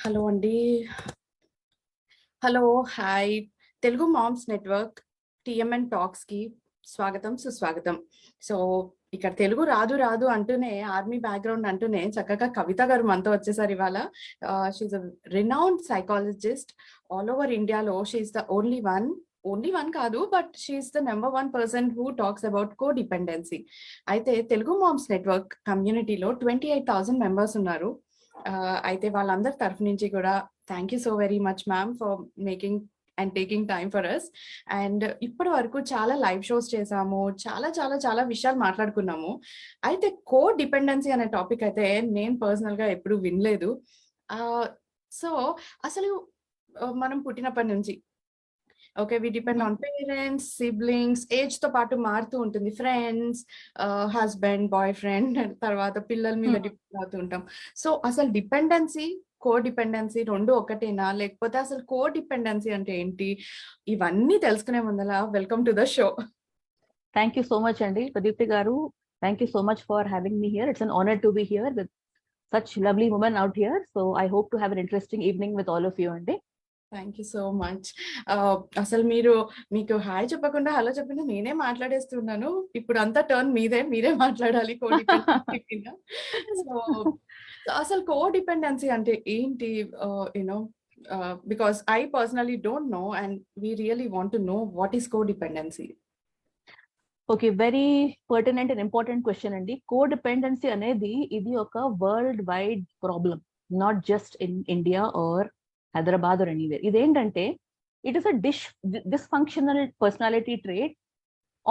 Hello అండి. Hello, hi. Telugu moms network TMN టాక్స్‌కి స్వాగతం, సుస్వాగతం. సో, ఇక్కడ తెలుగు రాదు అంటూనే ఆర్మీ బ్యాక్‌గ్రౌండ్ అంటూనే చక్కగా కవిత గారు మనతో వచ్చేసారు ఇవాళ. She is a renowned psychologist all over ఇండియాలో. She is the only one కాదు, but she is the number 1 person who talks about codependency. అయితే తెలుగు మామ్స్ నెట్వర్క్ కమ్యూనిటీలో 28,000 మెంబర్స్ ఉన్నారు. అయితే వాళ్ళందరి తరఫు నుంచి కూడా thank you so very much ma'am for making and taking time for us. And ఇప్పటి వరకు చాలా లైవ్ షోస్ చేసాము, చాలా విషయాలు మాట్లాడుకున్నాము. అయితే కో డిపెండెన్సీ అనే టాపిక్ అయితే నేను పర్సనల్గా ఎప్పుడు వినలేదు. సో అసలు మనం పుట్టినప్పటి నుంచి okay, we depend on parents, siblings, age తో పాటు మారుతూ ఉంటుంది. ఫ్రెండ్స్, హస్బెండ్, బాయ్ ఫ్రెండ్, తర్వాత పిల్లల మీద డిపెండ్ అవుతూ ఉంటాం. సో అసలు డిపెండెన్సీ, కో డిపెండెన్సీ రెండు ఒకటేనా, లేకపోతే అసలు కో డిపెండెన్సీ అంటే ఏంటి? ఇవన్నీ తెలుసుకునే ముందల welcome to the show. Thank you so much, Andy. Pradipti Garu, thank you so much for having me here. It's an honor to be here with such lovely women out here. So I hope to have an interesting evening with all of you, Andy. Thank you so much. అసలు మీకు hi చెప్పకుండా hello చెప్పకుండా నేనే మాట్లాడేస్తున్నాను. ఇప్పుడు అంతా turn మీరే మాట్లాడాలి కో dependency మీద. సో అసలు కో డిపెండెన్సీ అంటే ఏంటి? You know because I personally don't know and we really want to know what is co dependency. Okay, very pertinent and important question, Andy. Codependency అనేది ఇది ఒక worldwide problem, not just in India or Hyderabad or anywhere. ఇదేంటంటే it is a dysfunctional personality trait,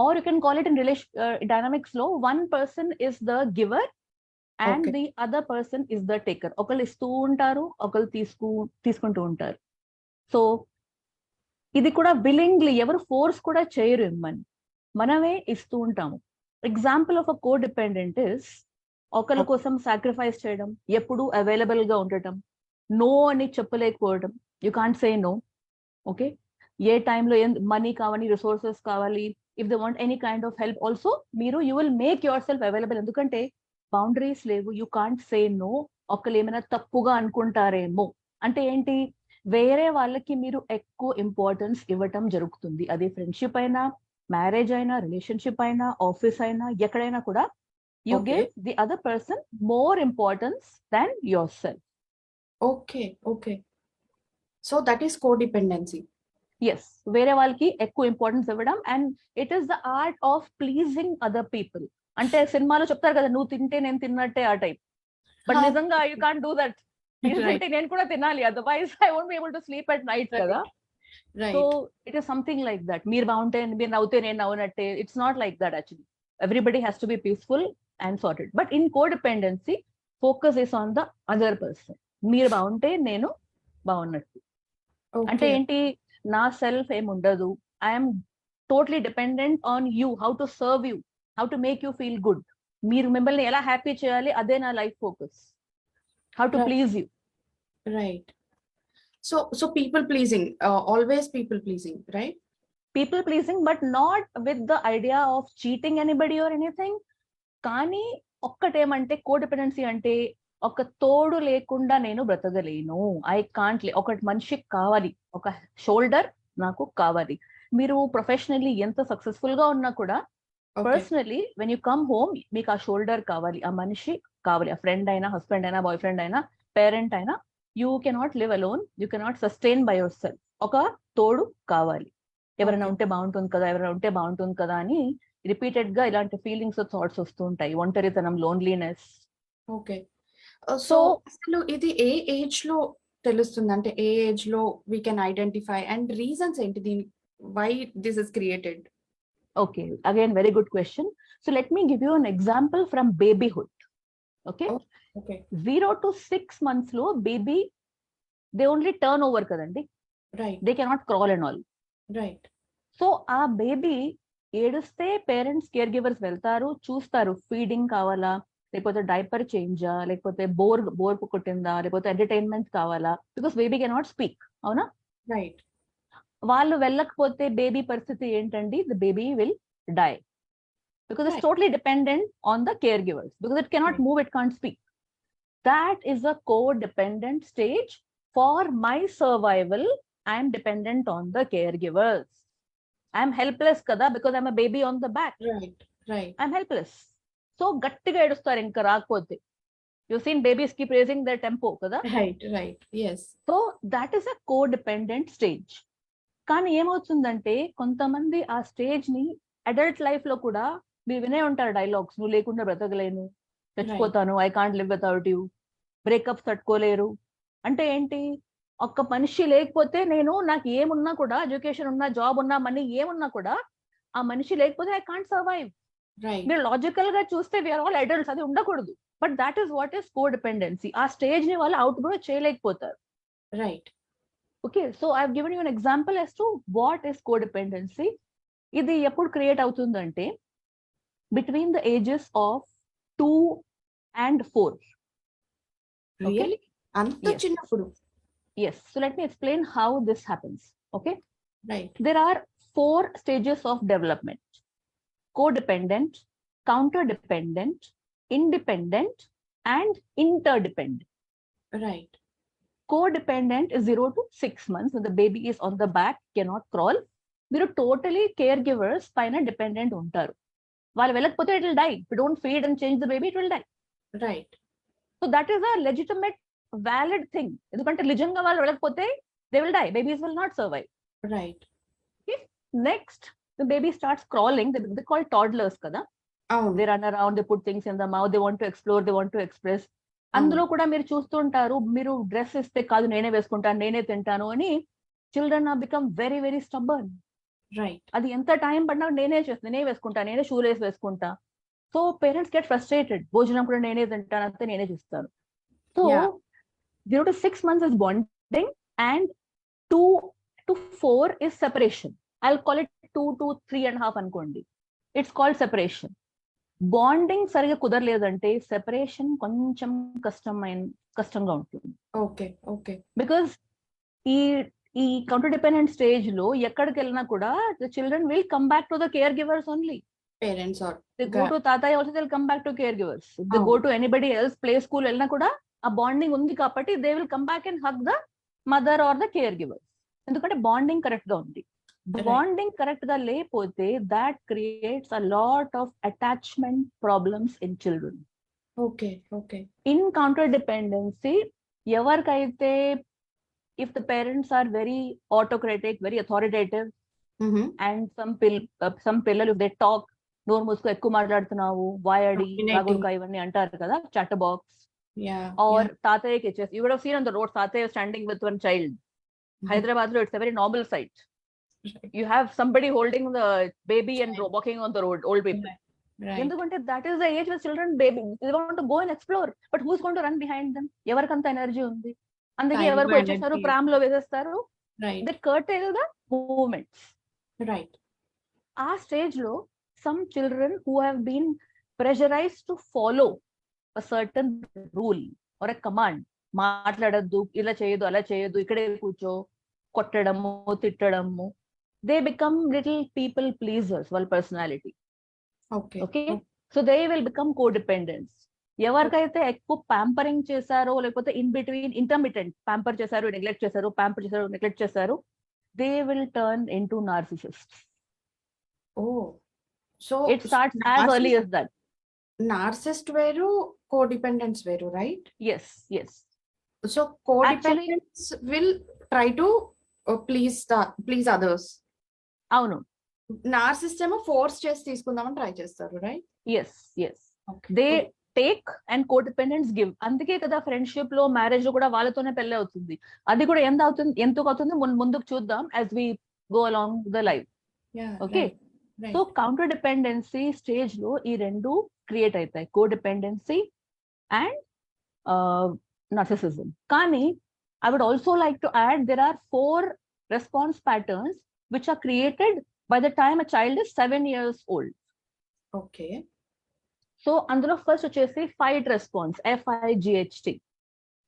or you can call it in dynamics లో one person is the giver and the other person is the taker. ఒకళ్ళు ఇస్తూ ఉంటారు, ఒకళ్ళు తీసుకుంటూ ఉంటారు. So ఇది కూడా విల్లింగ్లీ, ఎవరు ఫోర్స్ కూడా చేయరు, మనమే ఇస్తూ ఉంటాము. Example of a co dependent is ఒకరి కోసం సాక్రిఫైస్ చేయడం, ఎప్పుడు అవైలబుల్ గా ఉండటం, నో అని చెప్పలేకపోవడం. You can't say no. Okay, ఏ టైంలో మనీ కావాలి, రిసోర్సెస్ కావాలి, if they want any kind of help also you will make yourself available. ఎందుకంటే బౌండరీస్ లేవు, యూ కాంట్ సే నో. ఒకళ్ళు ఏమైనా తప్పుగా అనుకుంటారేమో అంటే ఏంటి, వేరే వాళ్ళకి మీరు ఎక్కువ ఇంపార్టెన్స్ ఇవ్వటం జరుగుతుంది. అది ఫ్రెండ్షిప్ అయినా, మ్యారేజ్ అయినా, రిలేషన్షిప్ అయినా, ఆఫీస్ అయినా, ఎక్కడైనా కూడా you give the other person more importance than yourself. Okay, so that is codependency. Yes, వేరే వాళ్ళకి ఎక్కువ ఇంపార్టెన్స్ ఇవ్వడం. And it is the art of pleasing other people. అంటే సినిమాలో చెప్తారు కదా, నువ్వు తింటే నేను తిన్నట్టే, ఆ టైప్. బట్ నిజంగా యూ కాంట్ డూ దట్. నేను కూడా తినాలి, otherwise I won't be able to sleep at night కదా. So it is something like that. మీరు బాగుంటే మీరు నవ్వుతే నేను నవ్వునట్టే. It's not like that actually. Everybody has to be peaceful and sorted. But in codependency, focus is on the other person. మీరు బాగుంటే నేను బాగున్నట్టు. అంటే ఏంటి, నా సెల్ఫ్ ఏం ఉండదు. I'm totally dependent on you, how to serve you, how to make you feel good. మీరు మిమ్మల్ని ఎలా హ్యాపీ చేయాలి, అదే నా life focus. How to please you. Right. So people pleasing, always people pleasing, right? People pleasing, but not with the idea of cheating anybody or anything. కానీ ఒక్కటేమంటే codependency అంటే ఒక తోడు లేకుండా నేను బ్రతకలేను. I can't. ఒక మనిషికి కావాలి, ఒక షోల్డర్ నాకు కావాలి. మీరు ప్రొఫెషనల్లీ ఎంత సక్సెస్ఫుల్ గా ఉన్నా కూడా personally when you come home మీకు ఆ షోల్డర్ కావాలి, ఆ మనిషి కావాలి. ఆ ఫ్రెండ్ అయినా, హస్బెండ్ అయినా, బాయ్ ఫ్రెండ్ అయినా, పేరెంట్ అయినా. You cannot live alone, you cannot sustain by your self. ఒక తోడు కావాలి. ఎవరైనా ఉంటే బాగుంటుంది కదా అని రిపీటెడ్ గా ఇలాంటి ఫీలింగ్స్, థాట్స్ వస్తూ ఉంటాయి. ఒంటరితనం, లోన్లీనెస్. ఓకే, సో అసలు ఇది ఏ ఏజ్ లో తెలుస్తుంది? అంటే ఏ ఏజ్ లో we can identify, and reasons ఏంటి, దీని why this is created? Okay, again very good question. So let me give you an example from babyhood. Okay, 0 to 6 months లో baby they only turn over కదండి. Right. They cannot crawl and all. Right. So ఆ baby ఏడుస్తే parents, caregivers వెళ్తారు, చూస్తారు. Feeding కావాలా, లేకపోతే diaper చేంజా, లేకపోతే bore కొట్టిందా, లేకపోతే ఎంటర్టైన్మెంట్ కావాలా, బికాస్ బేబీ కెనాట్ స్పీక్. అవునా? రైట్. వాళ్ళు వెళ్ళకపోతే బేబీ పరిస్థితి ఏంటండి, the baby will die because it's totally dependent on the caregivers, because it cannot move, it can't speak. That is a codependent stage for my survival, I am dependent on the caregivers. I am helpless kada because I'm a baby on the back. Right. I'm helpless. So గట్టిగా ఏడుస్తారు ఇంకా రాకపోతే. You've seen babies keep raising their tempo kada. Right. Yes. So that is a codependent stage. కానీ ఏమవుతుందంటే కొంతమంది ఆ stage ని adult life లో కూడా మీరు వినే ఉంటారు డైలాగ్స్, నువ్వు లేకుండా బ్రతకలేను, చచ్చిపోతాను, I can't live without you, breakups తట్టుకోలేరు. అంటే ఏంటి, ఒక్క మనిషి లేకపోతే నాకు ఏమున్నా కూడా, ఎడ్యుకేషన్ ఉన్నా, జాబ్ ఉన్నా, మనీ ఏమున్నా కూడా, ఆ మనిషి లేకపోతే ఐ కాంట్ సర్వైవ్. మీరు లాజికల్ గా చూస్తే వీఆర్ ఆల్ అడల్ట్స్, అది ఉండకూడదు. But that is what is codependency. ఆ స్టేజ్ ని వాళ్ళు అవుట్ కూడా చేయలేకపోతారు. Right. Okay, so I've given you an example as to what is codependency. ఇది ఎప్పుడు క్రియేట్ అవుతుందంటే between the ages of 2 and 4. Really? అంత చిన్నప్పుడు? Yes. So let me explain how this happens. Okay. Right. There are 4 stages of development: codependent, counterdependent, independent, and interdependent. Right. Codependent is 0 to 6 months, when the baby is on the back, cannot crawl. మీరు totally caregivers పైన dependent ఉంటారు. వాళ్ళు వెళ్ళకపోతే it will die. If you don't feed and change the baby, it will die. Right. So that is a legitimate, valid thing. ఎందుకంటే నిజంగా వాళ్ళు వెళ్ళకపోతే they will die. Babies will not survive. Right. Okay? Next, the baby starts crawling. They call toddlers కదా. They run around, they put things in the mouth, they want to explore, they want to express. అందులో కూడా మీరు చూస్తుంటారు, మీరు dress ఇస్తే కాదు నేనే వేసుకుంటాను, నేనే తింటాను అని children are become very very stubborn. Right. అది ఎంత టైం పడినా నేనే చేస్తాను, నేనే వేసుకుంటా, నేనే షూ లేస్ వేసుకుంటా. సో పేరెంట్స్ గెట్ ఫ్రస్ట్రేటెడ్, భోజనం కూడా నేనే తింటాను, అంతే నేనే చేస్తాను. So 0 to 6 months is bonding and 2 to 4 is separation. I'll call it 2 to 3.5 అనుకోండి. It's called separation. బాండింగ్ సరిగా కుదరలేదంటే సెపరేషన్ కొంచెం కష్టంగా ఉంటుంది. ఓకే. బికాస్ ఈ కౌంటర్ డిపెండెంట్ స్టేజ్ లో ఎక్కడికి వెళ్ళినా కూడా the children will come back to the caregivers only. Parents or they go to తాతయ్య also they will come back to caregivers. They go to anybody else, play school వెళ్ళినా కూడా ఆ bonding ఉంది కాబట్టి they will come back and hug the mother or the caregivers. ఎందుకంటే bonding correct గా ఉంది. Bonding correct గా లేకపోతే that creates a lot of attachment problems in children. Okay. In counter dependency ఎవరికైతే if the parents are very autocratic, very authoritative, and some పిల్లలు they talk, నోరు మూసుకో, ఎక్కువ మాట్లాడుతున్నావు, వాయడి, రాగుడుకా ఇవన్నీ అంటారు కదా, చాట్ బాక్స్, ఆర్ తాతయ్యకి ఇచ్చేసి, you would have seen on the road తాతయ్య standing with one child. Hyderabad lo it's a very normal sight. You have somebody holding the baby and walking on the road, old people. Endukante that is the age where children baby they want to go and explore, but who's going to run behind them? Evarkanta energy undi, అందుకే ఎవరికి వచ్చేస్తారు, prom లో వేసేస్తారు. They curtail the movements. Right. ఆ stage లో some children who have been pressurized to follow a certain rule or a command, మాట్లాడద్దు, ఇలా చేయొద్దు, అలా చేయొద్దు, ఇక్కడే కూర్చో, కొట్టడము, తిట్టడము, they become little people pleasers, వాళ్ళ personality. Okay, so they will become codependents. ఎవరికైతే ఎక్కువ ప్యాంపరింగ్ చేశారో, లేకపోతే ఇన్ బిట్వీన్ ఇంటర్మిటెంట్ ప్యాంపర్ చేశారు, నెగ్లెక్ట్ చేశారు, ప్యాంపర్ చేశారు, నెగ్లెక్ట్ చేశారు, they will turn into narcissists. So it starts as early as that. Narcissist వేరు, కోడిపెండెన్స్ వేరు, right? yes So codependents will try to please others. అవును. నార్సిస్ట్ ఏమో ఫోర్స్ చేసి తీసుకుందామని ట్రై చేస్తారు, right? yes they take and codependents give. అందుకే కదా ఫ్రెండ్షిప్ లో, మ్యారేజ్ లో కూడా వాళ్ళతోనే పెళ్లి అవుతుంది. అది కూడా ఎందుకు అవుతుంది ముందుకు చూద్దాం as we go along the life. Okay, so counter dependency stage లో ఈ రెండు క్రియేట్ అవుతాయి, codependency and narcissism. Kani, I would also like to add there are 4 response patterns which are created by the time a child is 7 years old. Okay. So అందులో first వచ్చేసి fight response, FIGHT.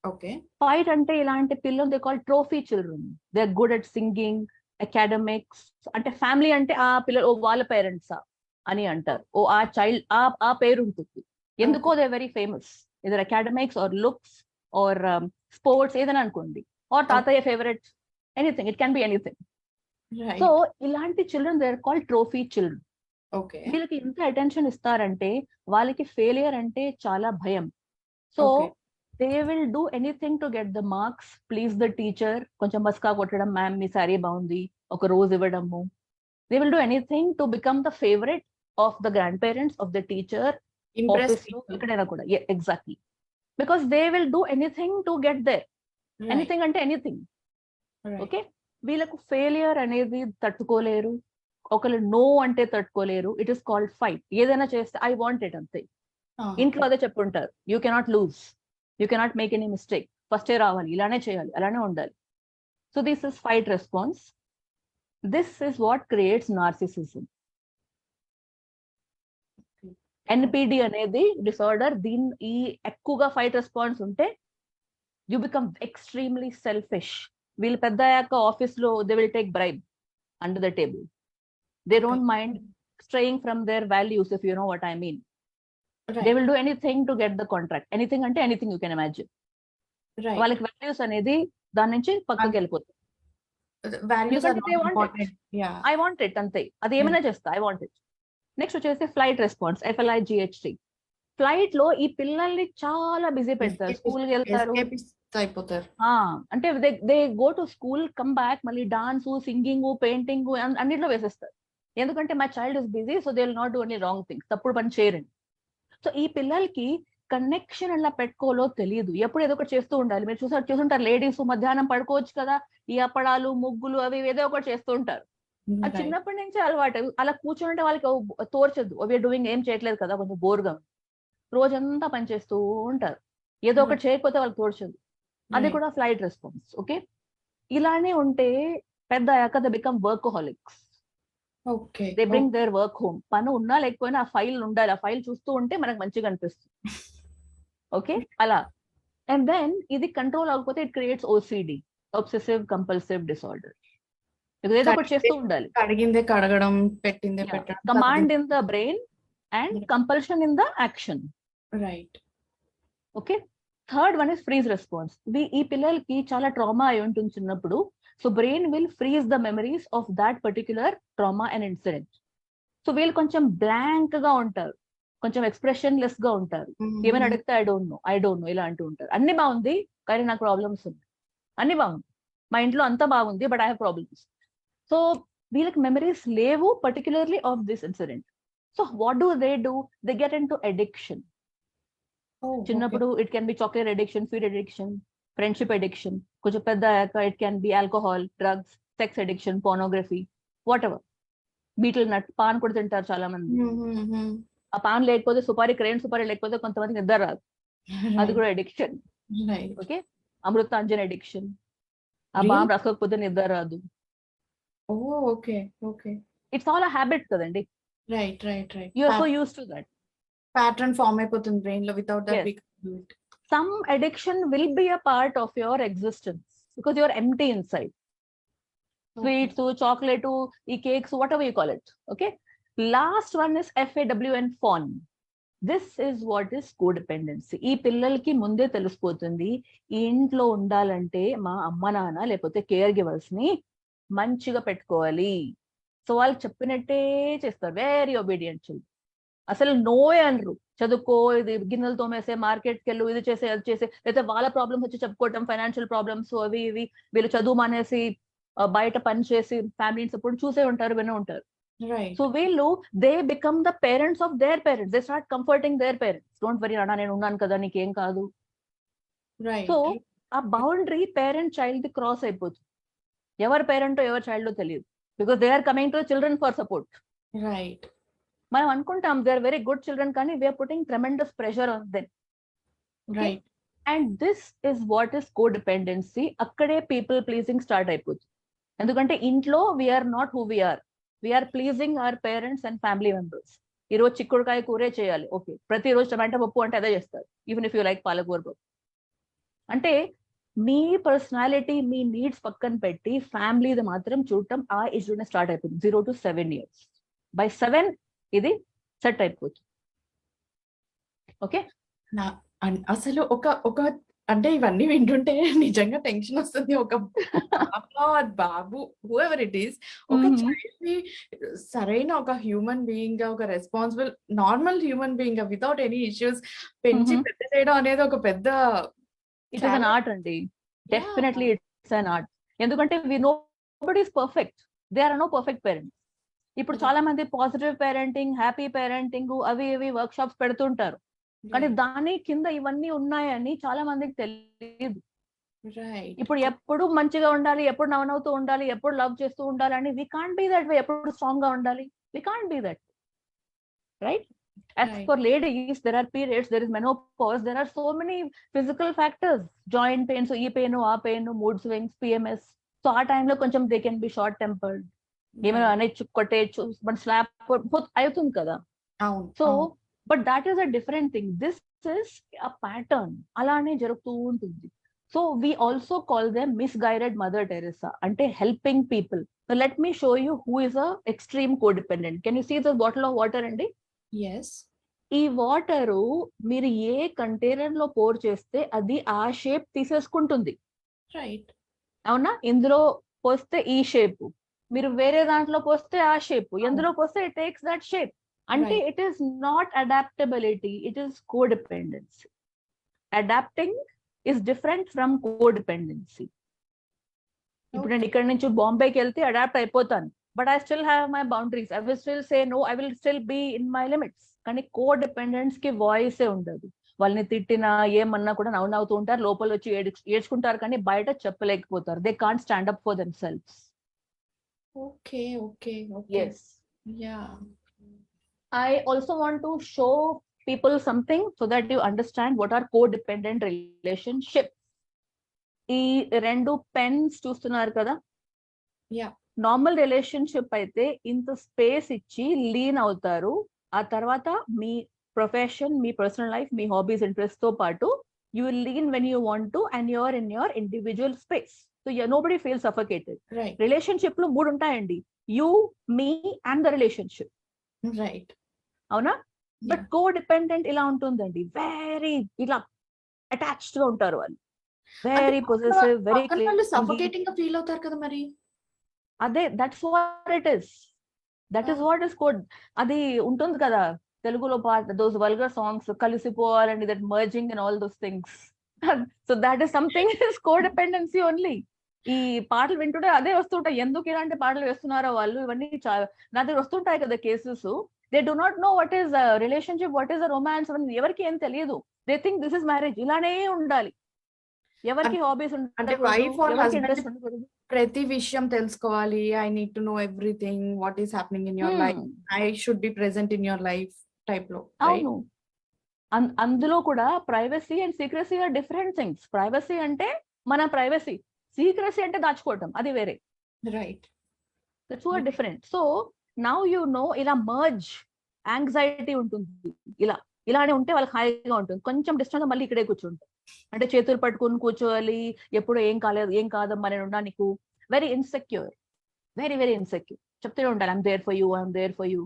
Okay. Fight అంటే ఇలాంటి పిల్లలు they call trophy children. They are good at singing, academics. అంటే family అంటే ఆ పిల్లలు వాళ్ళ పేరెంట్సా అని అంటారు. ఆ చైల్డ్ ఆ పేరు ఉంటుంది. ఎందుకో they very famous, either academics or looks or sports ఏదైనా అనుకోండి, ఆర్ తాతయ్య favourite, anything, it can be anything. So ఇలాంటి children they are called trophy children. Okay. వీళ్ళకి ఇంత అటెన్షన్ ఇస్తారంటే వాళ్ళకి ఫెయిలియర్ అంటే చాలా భయం. So they will do anything to get the marks, please the teacher, కొంచెం మస్కా కొట్టడం, మ్యామ్ మీ సారీ బాగుంది, ఒక రోజు ఇవ్వడము. They will do anything to become the favourite of the grand parents, of the teacher, office లో, ఎక్కడైనా కూడా. Exactly, because they will do anything to get there. Anything అంటే ఎనీథింగ్. ఓకే, వీళ్ళకు ఫెయిలియర్ అనేది తట్టుకోలేరు, ఒకళ్ళు నో అంటే తట్టుకోలేరు. It is called fight. ఏదైనా చేస్తే ఐ వాంట్ ఇట్ అంతే. ఇంట్లో అదే చెప్పుంటారు, you cannot lose, you cannot make any mistake, ఫస్టే రావాలి, ఇలానే చేయాలి, అలానే ఉండాలి. So this is fight response. This is what creates narcissism. ఎన్పిడి అనేది డిసార్డర్. ఈ ఎక్కువగా ఫైట్ రెస్పాన్స్ ఉంటే యూ బికమ్ ఎక్స్ట్రీమ్లీ సెల్ఫిష్. వీళ్ళు పెద్ద అయ్యాక ఆఫీస్ లో they will take bribe under the table. They don't mind straying from their values, if you know what I mean. They will do anything to get the contract. Anything ante anything you can imagine. వాళ్ళకి values అనేది దాని నుంచి పక్కకి వెళ్ళిపోతుంది. Values are not important. Yeah. I want it అంతే, అది ఏమైనా చేస్తా, I want it. నెక్స్ట్ వచ్చేసి ఫ్లైట్ రెస్పాన్స్, FLIGHT. ఫ్లైట్ లో ఈ పిల్లల్ని చాలా బిజీ పెడతారు, స్కూల్కి వెళ్తారు, అయిపోతారు. అంటే they go to school, come back, మళ్ళీ డాన్స్, సింగింగ్, పెయింటింగ్ అన్నిట్లో వేసేస్తారు. ఎందుకంటే my child is busy, so they will not do any wrong things, తప్పుడు పని చేయరండి. సో ఈ పిల్లలకి కనెక్షన్ ఎలా పెట్టుకోవాలో తెలియదు, ఎప్పుడు ఏదో ఒకటి చేస్తూ ఉండాలి. మీరు చూసుంటారు, లేడీస్ మధ్యాహ్నం పడుకోవచ్చు కదా, ఈ అప్పడాలు, ముగ్గులు, అవి ఏదో ఒకటి చేస్తూ ఉంటారు. అది చిన్నప్పటి నుంచి అలవాటు. అలా కూర్చుంటే వాళ్ళకి తోర్చదు, అవి డూయింగ్, ఏం చేయట్లేదు కదా, కొంచెం బోర్గా, రోజంతా పని చేస్తూ ఉంటారు, ఏదో ఒకటి చేయకపోతే వాళ్ళకి తోర్చదు. అది కూడా ఫ్లైట్ రెస్పాన్స్. ఓకే, ఇలానే ఉంటే పెద్ద అయ్యాక they become workaholics. They bring their work home. పని ఉన్నా లేకపోయినా ఆ ఫైల్ ఉండాలి, ఆ ఫైల్ చూస్తూ ఉంటే మనకు మంచిగా అనిపిస్తుంది. ఓకే, అలా. అండ్ దెన్ ఇది కంట్రోల్ అవ్వకపోతే it creates OCD, obsessive compulsive disorder. ఏదో ఒకటి చేస్తూ ఉండాలి, కడిగిందే కడగడం, పెట్టిందే పెట్టడం, command in the brain and compulsion in the action. Right. Okay, third one is freeze response. ఈ పిల్లలకి చాలా ట్రామా అయి ఉంటుంది చిన్నప్పుడు. So brain will freeze the memories of that particular trauma and incident. So వీళ్ళు కొంచెం బ్లాంక్ గా ఉంటారు, కొంచెం ఎక్స్ప్రెషన్ లెస్ గా ఉంటారు. ఏమైనా అడిగితే ఐ డోంట్ నో ఇలా అంటూ ఉంటారు. అన్ని బాగుంది కానీ నాకు ప్రాబ్లమ్స్ ఉన్నాయి, అన్ని బాగుంది, మా ఇంట్లో అంతా బాగుంది, but I have problems. So వీళ్ళకి మెమరీస్ లేవు, particularly of this incident. So what do? They get into addiction. చిన్నప్పుడు it can be chocolate addiction, food addiction, friendship addiction. కొంచెం పెద్ద అయ్యాక it can be alcohol, drugs, sex addiction, pornography, whatever. Betel nut, paan కూడా తింటారు చాలా మంది. ఆ pan లేకపోతే, సుపారీ, క్రేన్ సుపారీ లేకపోతే కొంతమందికి నిద్ర రాదు, అది కూడా అడిక్షన్. ఓకే, అమృతాంజన్ అడిక్షన్, ఆ బాంబు రాసుకోకపోతే నిద్ర రాదు. ఇట్స్ ఆల్ అ హ్యాబిట్ కదండి. You are so used to that. Pattern form అయిపోతుంది బ్రెయిన్ లో. Without that we can't do it. Some addiction will be a part of your existence because you are empty inside. Sweets, chocolate, cakes, whatever you call it. Okay. Last one is FAWN, fun. This is what is codependency. ఈ పిల్లలకి ముందే తెలిసిపోతుంది, ఈ ఇంట్లో ఉండాలంటే మా అమ్మ నాన్న లేకపోతే కేర్ గివర్స్ ని మంచిగా పెట్టుకోవాలి. సో వాళ్ళు చెప్పినట్టే చేస్తారు, వెరీ ఒబీడియంట్ చిల్డ్రన్. అసలు నో అనరు, చదువుకో, ఇది గిన్నెలు తోమేసే, మార్కెట్కి వెళ్ళు, ఇది చేసే, అది చేసే, లేదా వాళ్ళ ప్రాబ్లమ్స్ వచ్చి చెప్పుకోవటం, ఫైనాన్షియల్ ప్రాబ్లమ్స్, అవి ఇవి. వీళ్ళు చదువు మానేసి బయట పని చేసి ఫ్యామిలీని సపోర్ట్ చూసే ఉంటారు, వినే ఉంటారు. సో వీళ్ళు they become the parents of their parents. They start comforting their parents. Don't worry అన్నా, నేను ఉన్నాను కదా, నీకేం కాదు. సో ఆ boundary parent child the cross అయిపోతుంది. ఎవరి పేరెంటో ఎవరి చైల్డో తెలియదు, because they are coming to children for support. Right. మనం అనుకుంటాం they are very good children, కానీ we are putting tremendous pressure on them. Right. And this is what is codependency. అక్కడే పీపుల్ ప్లీజింగ్ స్టార్ట్ అయిపోతుంది. ఎందుకంటే ఇంట్లో we are not who we are, we are pleasing our parents and family members. ఈ రోజు చిక్కుడుకాయ కూరే చేయాలి, okay, ప్రతిరోజు టమాటా పప్పు అంటే అదే చేస్తారు, ఈవెన్ ఇఫ్ యూ లైక్ పాలకూర పప్పు. అంటే మీ పర్సనాలిటీ, మీ నీడ్స్ పక్కన పెట్టి ఫ్యామిలీది మాత్రం చూడటం ఆ ఏజ్ లోనే స్టార్ట్ అయిపోతుంది, 0 to 7 years. బై 7 ఇది సెట్ అయిపోతుంది. ఓకే, అసలు ఒక అంటే ఇవన్నీ వింటుంటే నిజంగా టెన్షన్ వస్తుంది. ఒక బాబు హూఎవర్ ఇట్ ఈస్ ఒక చైల్డ్‌ని సరైన ఒక హ్యూమన్ బీయింగ్‌గా, ఒక రెస్పాన్సిబుల్ నార్మల్ హ్యూమన్ బీయింగ్‌గా వితౌట్ ఎనీ ఇష్యూస్ పెంచి పెద్ద చేయడం అనేది ఒక పెద్ద ఇట్ ఇస్ అన్ ఆర్ట్ అండి. Definitely it's an art. ఎందుకంటే nobody is perfect. There are no perfect parents. ఇప్పుడు చాలా మంది పాజిటివ్ పేరెంటింగ్, హ్యాపీ పేరెంటింగ్ అవి ఇవి వర్క్ షాప్స్ పెడుతుంటారు. కానీ దాని కింద ఇవన్నీ ఉన్నాయని చాలా మందికి తెలియదు. ఇప్పుడు ఎప్పుడు మంచిగా ఉండాలి, ఎప్పుడు నవ్వుతూ ఉండాలి, ఎప్పుడు లవ్ చేస్తూ ఉండాలి అని we can't be that way. ఎప్పుడు స్ట్రాంగ్ గా ఉండాలి, we can't be that, right? As for ladies, there are periods, there is menopause, there are so many physical factors, joint pains, ee pain, aa pain, mood swings, PMS. So ఆ time లో కొంచెం they can be short tempered. ఏమైనా అనేచ్చు, కొట్టేయచ్చు, but slap అవుతుంది కదా. So but that is a different thing. This is a pattern, అలానే జరుగుతూ ఉంటుంది. So we also call them misguided mother Teresa, అంటే helping people. Let me show you who is a extreme codependent. Can you see this bottle of water అండి? ఈ water మీరు a container లో pour చేస్తే అది ఆ షేప్ తీసేసుకుంటుంది, రైట్? అవునా? ఇందులో పోస్తే ఈ షేప్, మీరు వేరే దాంట్లో పోస్తే ఆ షేప్, ఎందులో పోస్తే ఇట్ టేక్స్ దట్ షేప్. అంటే it is not adaptability, it is codependency. Adapting is different from codependency. ఇప్పుడు నేను ఇక్కడ నుంచి బాంబేకి వెళ్తే అడాప్ట్ అయిపోతాను, but I still have my boundaries. I will still say no, I will still be in my limits. కానీ codependence కి వాయిసే ఉండదు. వాళ్ళని తిట్టినా ఏమన్నా కూడా నవ్వుతూ ఉంటారు, లోపల వచ్చి ఏడ్చుకుంటారు, కానీ బయట చెప్పలేకపోతారు. They can't stand up for themselves. Okay. Yes. Yeah. I also want to show people something so that you understand what are codependent relationships. ఈ రెండు పెన్స్ చూస్తున్నారు కదా, నార్మల్ రిలేషన్షిప్ అయితే ఇంత స్పేస్ ఇచ్చి లీన్ అవుతారు. ఆ తర్వాత మీ ప్రొఫెషన్, మీ పర్సనల్ లైఫ్, మీ హాబీస్, ఇంట్రెస్ట్ తో పాటు you will lean when you want to and you are in your individual space. So nobody feels suffocated. Right. Relationship లో మూడు ఉంటాయండి, you, me and the relationship. Right. అవునా? But codependent ఇలా ఉంటుందండి, very ఇలా attached గా ఉంటారు వాళ్ళు, వెరీ పొసెసివ్, వెరీ సఫోకేటింగ్ గా ఫీల్ అవుతారు కదా మరి. అదే, that's what it is. That is what is code. అది ఉంటుంది కదా తెలుగులో పాట, దోస్ వల్గర్ సాంగ్స్, కలిసిపోవాలని, that merging and all those things. So that is something is codependency only. ఈ పాటలు వింటుంటే అదే వస్తుంటాయి, ఎందుకు ఇలాంటి పాటలు వేస్తున్నారో వాళ్ళు. ఇవన్నీ నా దగ్గర వస్తుంటాయి కదా cases. They do not know what is relationship, what is romance, ఎవరికి ఏం తెలియదు. They think this is marriage, ఇలానే ఉండాలి. ఎవరికి హాబీస్ ఉండకూడదు, ప్రతి విషయం తెలుసుకోవాలి. I need to know everything, what is happening in your life, I should be present in your life type లో. అవును, అందులో కూడా privacy and secrecy are different things. Privacy అంటే మన ప్రైవసీ, సీక్రసీ అంటే దాచుకోవటం, అది వేరే. Right, that's are different. So now you know, ఇలా మర్జ్ యాంగ్జైటీ ఉంటుంది, ఇలానే ఉంటే వాళ్ళకి హాయిగా ఉంటుంది. కొంచెం డిస్టెన్స్ మళ్ళీ ఇక్కడే కూర్చుంటాం, అంటే చేతులు పట్టుకుని కూర్చోవాలి, ఎప్పుడు ఏం కాలేదు, ఏం కాదమ్మా నేను ఉన్నా నీకు. Very insecure, very very insecure. చెప్తూనే ఉండాలి, I'm there for you, I'm there for you.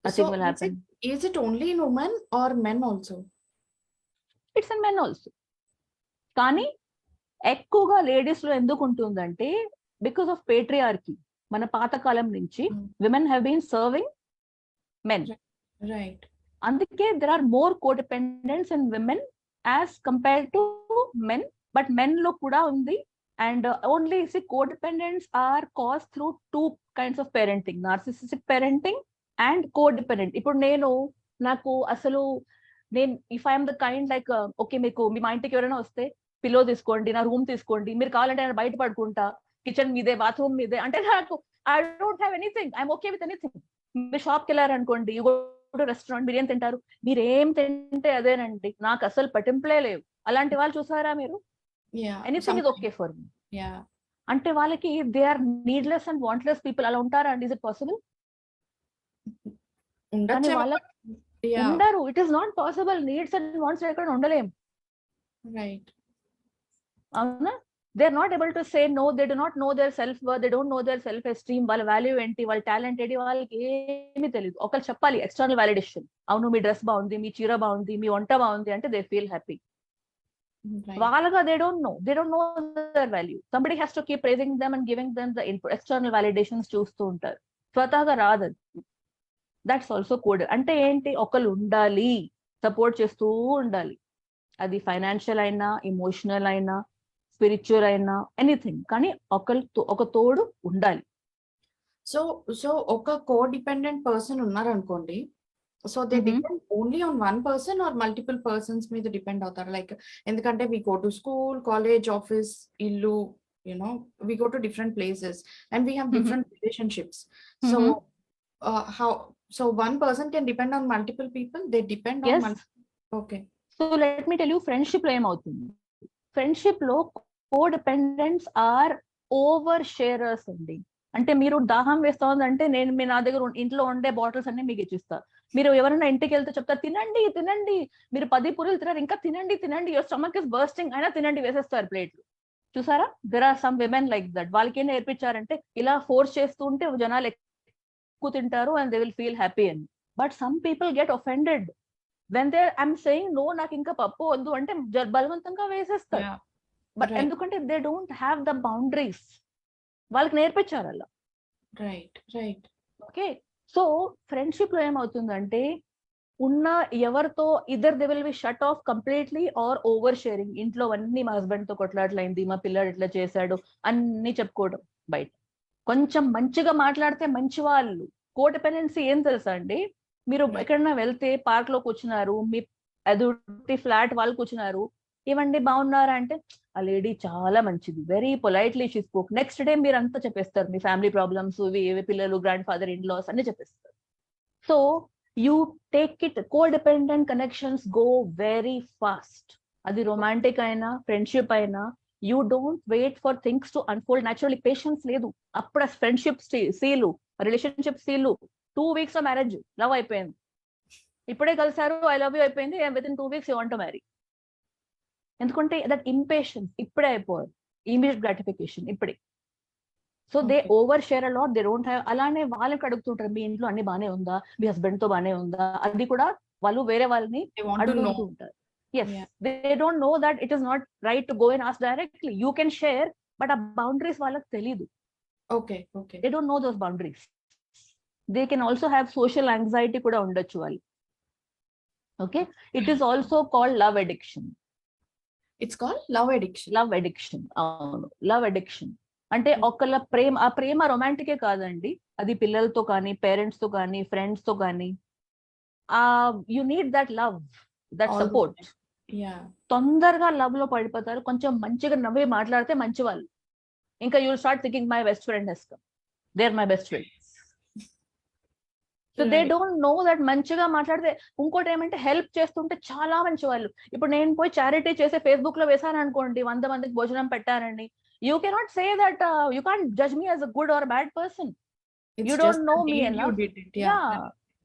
Nothing will happen. Is it only in women or men also? It's in men also. కానీ ఎక్కువగా లేడీస్ లో ఎందుకు ఉంటుందంటే, బికాస్ ఆఫ్ పేట్రియార్కీ. మన పాతకాలం నుంచి women have been serving men, right? అందుకే there are more codependence in women as compared to men. But men లో కూడా ఉంది. And only see, codependence are caused through two kinds of parenting: narcissistic parenting and codependent. ఇప్పుడు నాకు అసలు if I'm the kind like, okay మీకు మా ఇంటికి ఎవరైనా వస్తే పిల్లో తీసుకోండి, నా రూమ్ తీసుకోండి, మీరు కావాలంటే నేను బయట పడుకుంటా, కిచెన్ మీదే, బాత్రూమ్ మీదే, అంటే నాకు I don't have anything, I'm okay with anything. మీరు షాప్కి వెళ్ళారనుకోండి, రెస్టారెంట్, మీరు ఏం తింటారు, మీరు ఏం తింటే అదేనండి, నాకు అసలు పట్టింపులే లేవు. అలాంటి వాళ్ళు చూసారా మీరు? Anything is okay for me. అంటే వాళ్ళకి they are needless and wantless people. అలా ఉంటారా అండి? Is it possible? కానీ వాళ్ళ ఉండరు. It is not possible. Needs and wants ఎక్కడ ఉండలేం, రైట్? అవునా? They are not able to say no. They do not know their self worth, they don't know their self esteem. వాళ్ళ value ఏంటి, వాళ్ళ talent ఏంటి, వాళ్ళకి ఏమీ తెలియదు. ఒకళ్ళు చెప్పాలి, ఎక్స్టర్నల్ వాలిడేషన్. అవును మీ డ్రెస్ బాగుంది, మీ చీర బాగుంది, మీ వంట బాగుంది అంటే దే ఫీల్ హ్యాపీ. Right. వాళ్ళగా they don't know their value. Somebody has to keep praising them and giving them the external validations చూస్తూ ఉంటారు. స్వతహాగా రాదు. That's also code. అంటే ఏంటి, ఒకళ్ళు ఉండాలి, సపోర్ట్ చేస్తూ ఉండాలి. అది ఫైనాన్షియల్ అయినా, ఇమోషనల్ అయినా, స్పిరిచువల్ అయినా, ఎనీథింగ్. కానీ ఒక తోడు ఉండాలి. సో ఒక కోడిపెండెంట్ పర్సన్ ఉన్నారనుకోండి, so they depend only on one person or multiple persons మీద డిపెండ్ అవుతారు? లైక్ ఎందుకంటే we go to school, college, office, ఇల్లు, we go to different places and we have different relationships. So how one person can depend on multiple people? They depend on okay. So let me tell you, friendship లో ఏమవుతుంది, friendship లో కోడిపెండెంట్స్ are over షేరర్స్ అండి. అంటే మీరు దాహం వేస్తా ఉందంటే నేను నా దగ్గర ఇంట్లో ఉండే బాటిల్స్ అన్ని మీకు ఇచ్చిస్తా. మీరు ఎవరైనా ఇంటికి వెళ్తే చెప్తారు తినండి తినండి, మీరు 10 పూరీలు తినారు, ఇంకా తినండి తినండి, యువర్ స్టమక్ ఇస్ బర్స్టింగ్, అయినా తినండి వేసేస్తారు ప్లేట్లు. చూసారా, there are some women like that. వాళ్ళకి ఏం నేర్పించారంటే ఇలా ఫోర్స్ చేస్తూ ఉంటే జనాలు ఎక్కువ తింటారు and they will feel happy అని. But some people get offended when they I'm saying no, నాకు ఇంకా పప్పు వద్దు అంటే బలవంతంగా వేసేస్తారు. బట్ ఎందుకంటే they don't have the boundaries, వాళ్ళకి నేర్పించారు అలా. రైట్. ఓకే, సో ఫ్రెండ్షిప్ లో ఏమవుతుందంటే ఉన్న ఎవరితో they will be shut off completely or over sharing. ఇంట్లో అన్ని మా హస్బెండ్ తో కొట్లాట్లయింది, మా పిల్లాడు ఇట్లా చేశాడు అన్ని చెప్పుకోవడం బయట. కొంచెం మంచిగా మాట్లాడితే మంచి వాళ్ళు. కోడిపెండెన్సీ ఏం తెలుసా అండి, మీరు ఎక్కడన్నా వెళ్తే పార్క్ లో కూర్చున్నారు, మీ ఎదుటి ఫ్లాట్ వాళ్ళు కూర్చున్నారు, ఏమండి బాగున్నారా అంటే ఆ లేడీ చాలా మంచిది, very politely she spoke. Next day మీరు అంతా చెప్పేస్తారు, మీ ఫ్యామిలీ ప్రాబ్లమ్స్, ఏవి పిల్లలు, గ్రాండ్ ఫాదర్, ఇన్ లాస్ అన్ని చెప్పేస్తారు. So you take it, codependent connections go very fast. అది రొమాంటిక్ అయినా ఫ్రెండ్షిప్ అయినా, you don't wait for things to unfold. Naturally patience లేదు. అప్పుడు friendship seal, relationship seal 2 weeks marriage, love అయిపోయింది. ఇప్పుడే కలిసారు, ఐ లవ్ యూ అయిపోయింది, within 2 weeks you want to marry. ఎందుకంటే దట్ ఇంపేషన్స్ ఇప్పుడే అయిపోవాలి, ఇమీడియట్ గ్రాటిఫికేషన్ ఇప్పుడే. So they over share a lot, they don't have. అలానే వాళ్ళకి అడుగుతుంటారు, మీ ఇంట్లో అన్ని బానే ఉందా, మీ హస్బెండ్ తో బానే ఉందా, అది కూడా వాళ్ళు వేరే వాళ్ళని అడుగుతూ ఉంటారు. Yes, they don't know that it is not right to go and ask directly. You can share, but ఆ బౌండరీస్ వాళ్ళకి తెలీదు. They don't know those boundaries. They can also have social anxiety కూడా ఉండొచ్చు వాళ్ళు. Okay, it is also called love addiction. It's called love addiction. అవును, love addiction అంటే ఒకళ్ళ ప్రేమ, ఆ ప్రేమ రొమాంటికే కాదండి, అది పిల్లలతో కానీ, పేరెంట్స్ తో కానీ, ఫ్రెండ్స్ తో కానీ. You need that love, that support. తొందరగా లవ్ లో పడిపోతారు. కొంచెం మంచిగా నవ్వి మాట్లాడితే మంచి వాళ్ళు, ఇంకా you start thinking my best friend he's come, they are my best friend. So they don't know that మంచిగా మాట్లాడితే. ఇంకోటి ఏమంటే హెల్ప్ చేస్తుంటే చాలా మంచి వాళ్ళు. ఇప్పుడు నేను పోయి చారిటీ చేసే ఫేస్బుక్ లో వేసాను అనుకోండి, 100 మందికి భోజనం పెట్టానండి, you cannot say that, you can't judge me as a good or bad person. You don't no me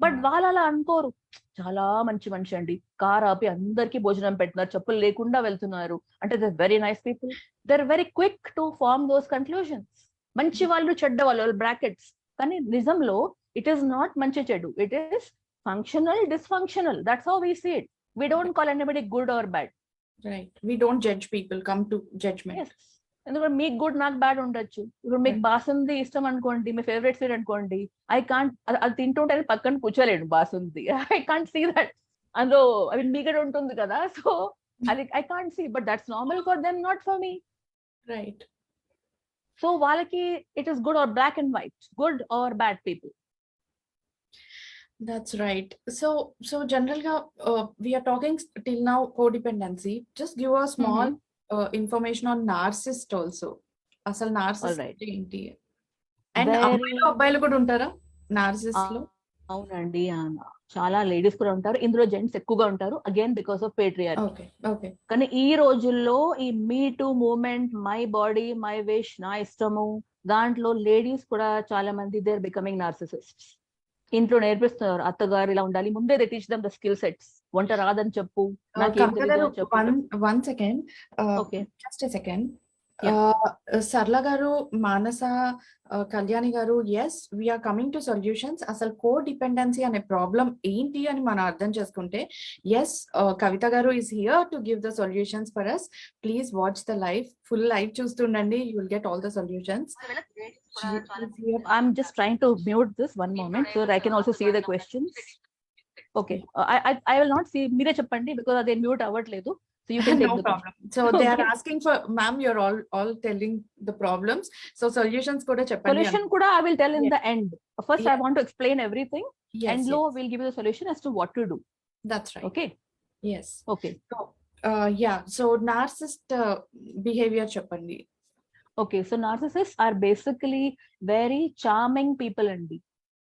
but వాళ్ళు అలా అనుకోరు. చాలా మంచి మనిషి అండి, కార్ ఆపి అందరికి భోజనం పెట్టినారు, చెప్పులు లేకుండా వెళ్తున్నారు అంటే they very nice people. They are very quick to form those conclusions. మంచి వాళ్ళు, చెడ్డ వాళ్ళు, బ్రాకెట్స్. కానీ నిజంలో it is not manchi chedu, it is functional dysfunctional. That's how we see it. We don't call anybody good or bad. Right, we don't judge people, come to judgment. Yes, ఎందుకంటే మీకు good, నాకు bad ఉండొచ్చు. ఇప్పుడు మీకు బాసుంది ఇష్టం అనుకోండి, మీ favourite sweet అనుకోండి, ఐ కాంట్, అది తింటుంటే పక్కన కూర్చోలేడు basundi, I can't see that. అందులో అది మీగడ ఉంటుంది కదా, సో అది I can't see, but that's normal for them, not for me. Right. So వాళ్ళకి it is good or black and white, good or bad people. That's right. So generally, we are talking till now codependency. Just give a small information on narcissist also. Asal narcissist enti? And అమ్మాయిలు అబ్బాయిలు కూడా ఉంటారా narcissist లో? అవునండి, చాలా ladies కూడా ఉంటారు, ఇందులో జెంట్స్ ఎక్కువగా ఉంటారు, అగైన్ బికాస్ ఆఫ్ పేట్రియార్కీ. కానీ ఈ రోజుల్లో ఈ me too movement, my body my wish, నా ఇష్టము, దాంట్లో లేడీస్ కూడా చాలా మంది దే ఆర్ బికమింగ్ నార్సిసిస్ట్స్. ఇంట్లో నేర్పిస్తున్నారు, అత్తగారు ఇలా ఉండాలి, ముందే they teach them the skill sets. వంట రాదని చెప్పు, one second, just a second. Sarala garu, Manasa, Kalyani garu, yes we are coming to solutions. అసలు కో డిపెండెన్సీ అనే ప్రాబ్లం ఏంటి అని మనం అర్థం చేసుకుంటే, yes Kavitha garu is here to give the solutions for us. Please watch the live, full live చూస్తుండండి, you will get all the solutions. I'm just trying to mute this one moment so I can also see the questions. Okay, I will not see. మీరే చెప్పండి because అదే mute అవ్వట్లేదు. So you can take No the problem. So they are asking for, ma'am, you're all telling the problems. So solutions kuda cheppandi. Solution kuda I will tell in the end. First, I want to explain everything, Yes, and we'll give you the solution as to what to do. That's right. Okay. Yes. Okay. So, yeah. So narcissist behavior cheppandi. Okay. So narcissists are basically very charming people andi.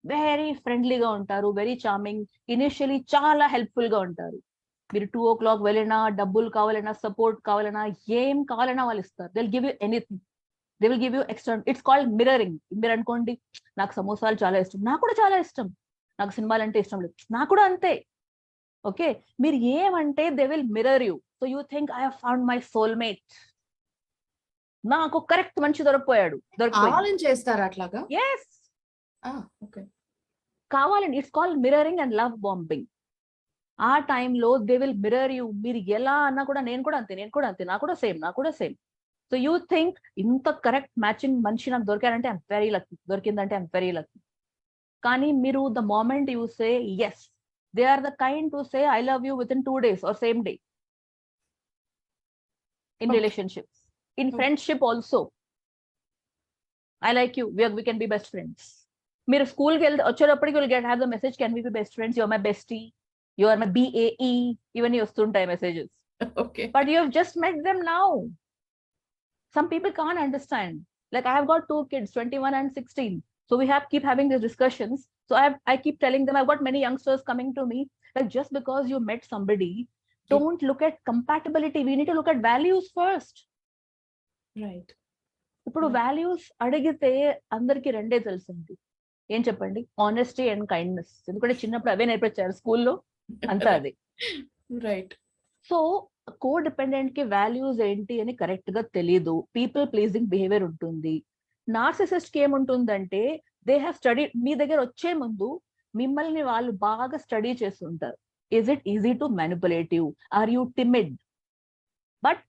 Very friendly ga untaru, very charming. Initially చాలా helpful గా ఉంటారు. మీరు 2 o'clock వెళ్ళినా, డబ్బులు కావాలన్నా, support కావాలన్నా, ఏం కావాలన్నా వాళ్ళు ఇస్తారు. They will give you anything. They will give you extra. It's called mirroring. మీరు అనుకోండి, నాకు సమోసాలు చాలా ఇష్టం, నాకు కూడా చాలా ఇష్టం. నాకు సినిమాలు అంటే ఇష్టం లేదు, నాకు కూడా అంతే. ఓకే, మీరు ఏమంటే they will mirror you. So you think I have found my soulmate, నాకు కరెక్ట్ మనిషి దొరికిపోయాడు. కావాలని చేస్తారు అట్లాగా? ఎస్, ఓకే, కావాలండి. It's called mirroring and love bombing. ఆ టైంలో దే విల్ మిరర్ యూ. మీరు ఎలా అన్నా కూడా నేను కూడా అంతే, నేను కూడా అంతే, నాకు కూడా సేమ్, నాకు కూడా సేమ్. సో యూ థింక్ ఇంత కరెక్ట్ మ్యాచింగ్ మనిషి నాకు దొరికారంటే ఐమ్ వెరీ లక్కీ, దొరికిందంటే ఐమ్ వెరీ లక్కీ. కానీ మీరు the moment you say yes, they are the kind to say I love you within 2 days or same day. In relationships, in friendship also. I like you, we can be best friends. మీరు స్కూల్కి వచ్చేటప్పటికి will have the message, can we be best friends, you are my bestie, you are my BAE, ఇవన్నీ వస్తుంటాయి messages. Okay, but you have just met them now. Some people can't understand. Like I have got 2 kids, 21 and 16, so we keep having these discussions. So I keep telling them, I've got many youngsters coming to me, like just because you met somebody, don't look at compatibility, we need to look at values first. right. ఇప్పుడు values అడిగితే అందరికి రెండే తెలుస్తుంది. ఏం చెప్పండి? Honesty and kindness. ఎందుకంటే చిన్నప్పుడు అవే నేర్పించారు స్కూల్లో, అంతా అది. రైట్. సో కో డిపెండెంట్ కి వాల్యూస్ ఏంటి అని కరెక్ట్ గా తెలీదు. పీపుల్ ప్లీజింగ్ బిహేవియర్ ఉంటుంది. నార్సిసిస్ట్ కి ఏముంటుందంటే దే హ్యావ్ స్టడీ. మీ దగ్గర వచ్చే ముందు మిమ్మల్ని వాళ్ళు బాగా స్టడీ చేస్తుంటారు. Is it easy to manipulate you? Are you timid? But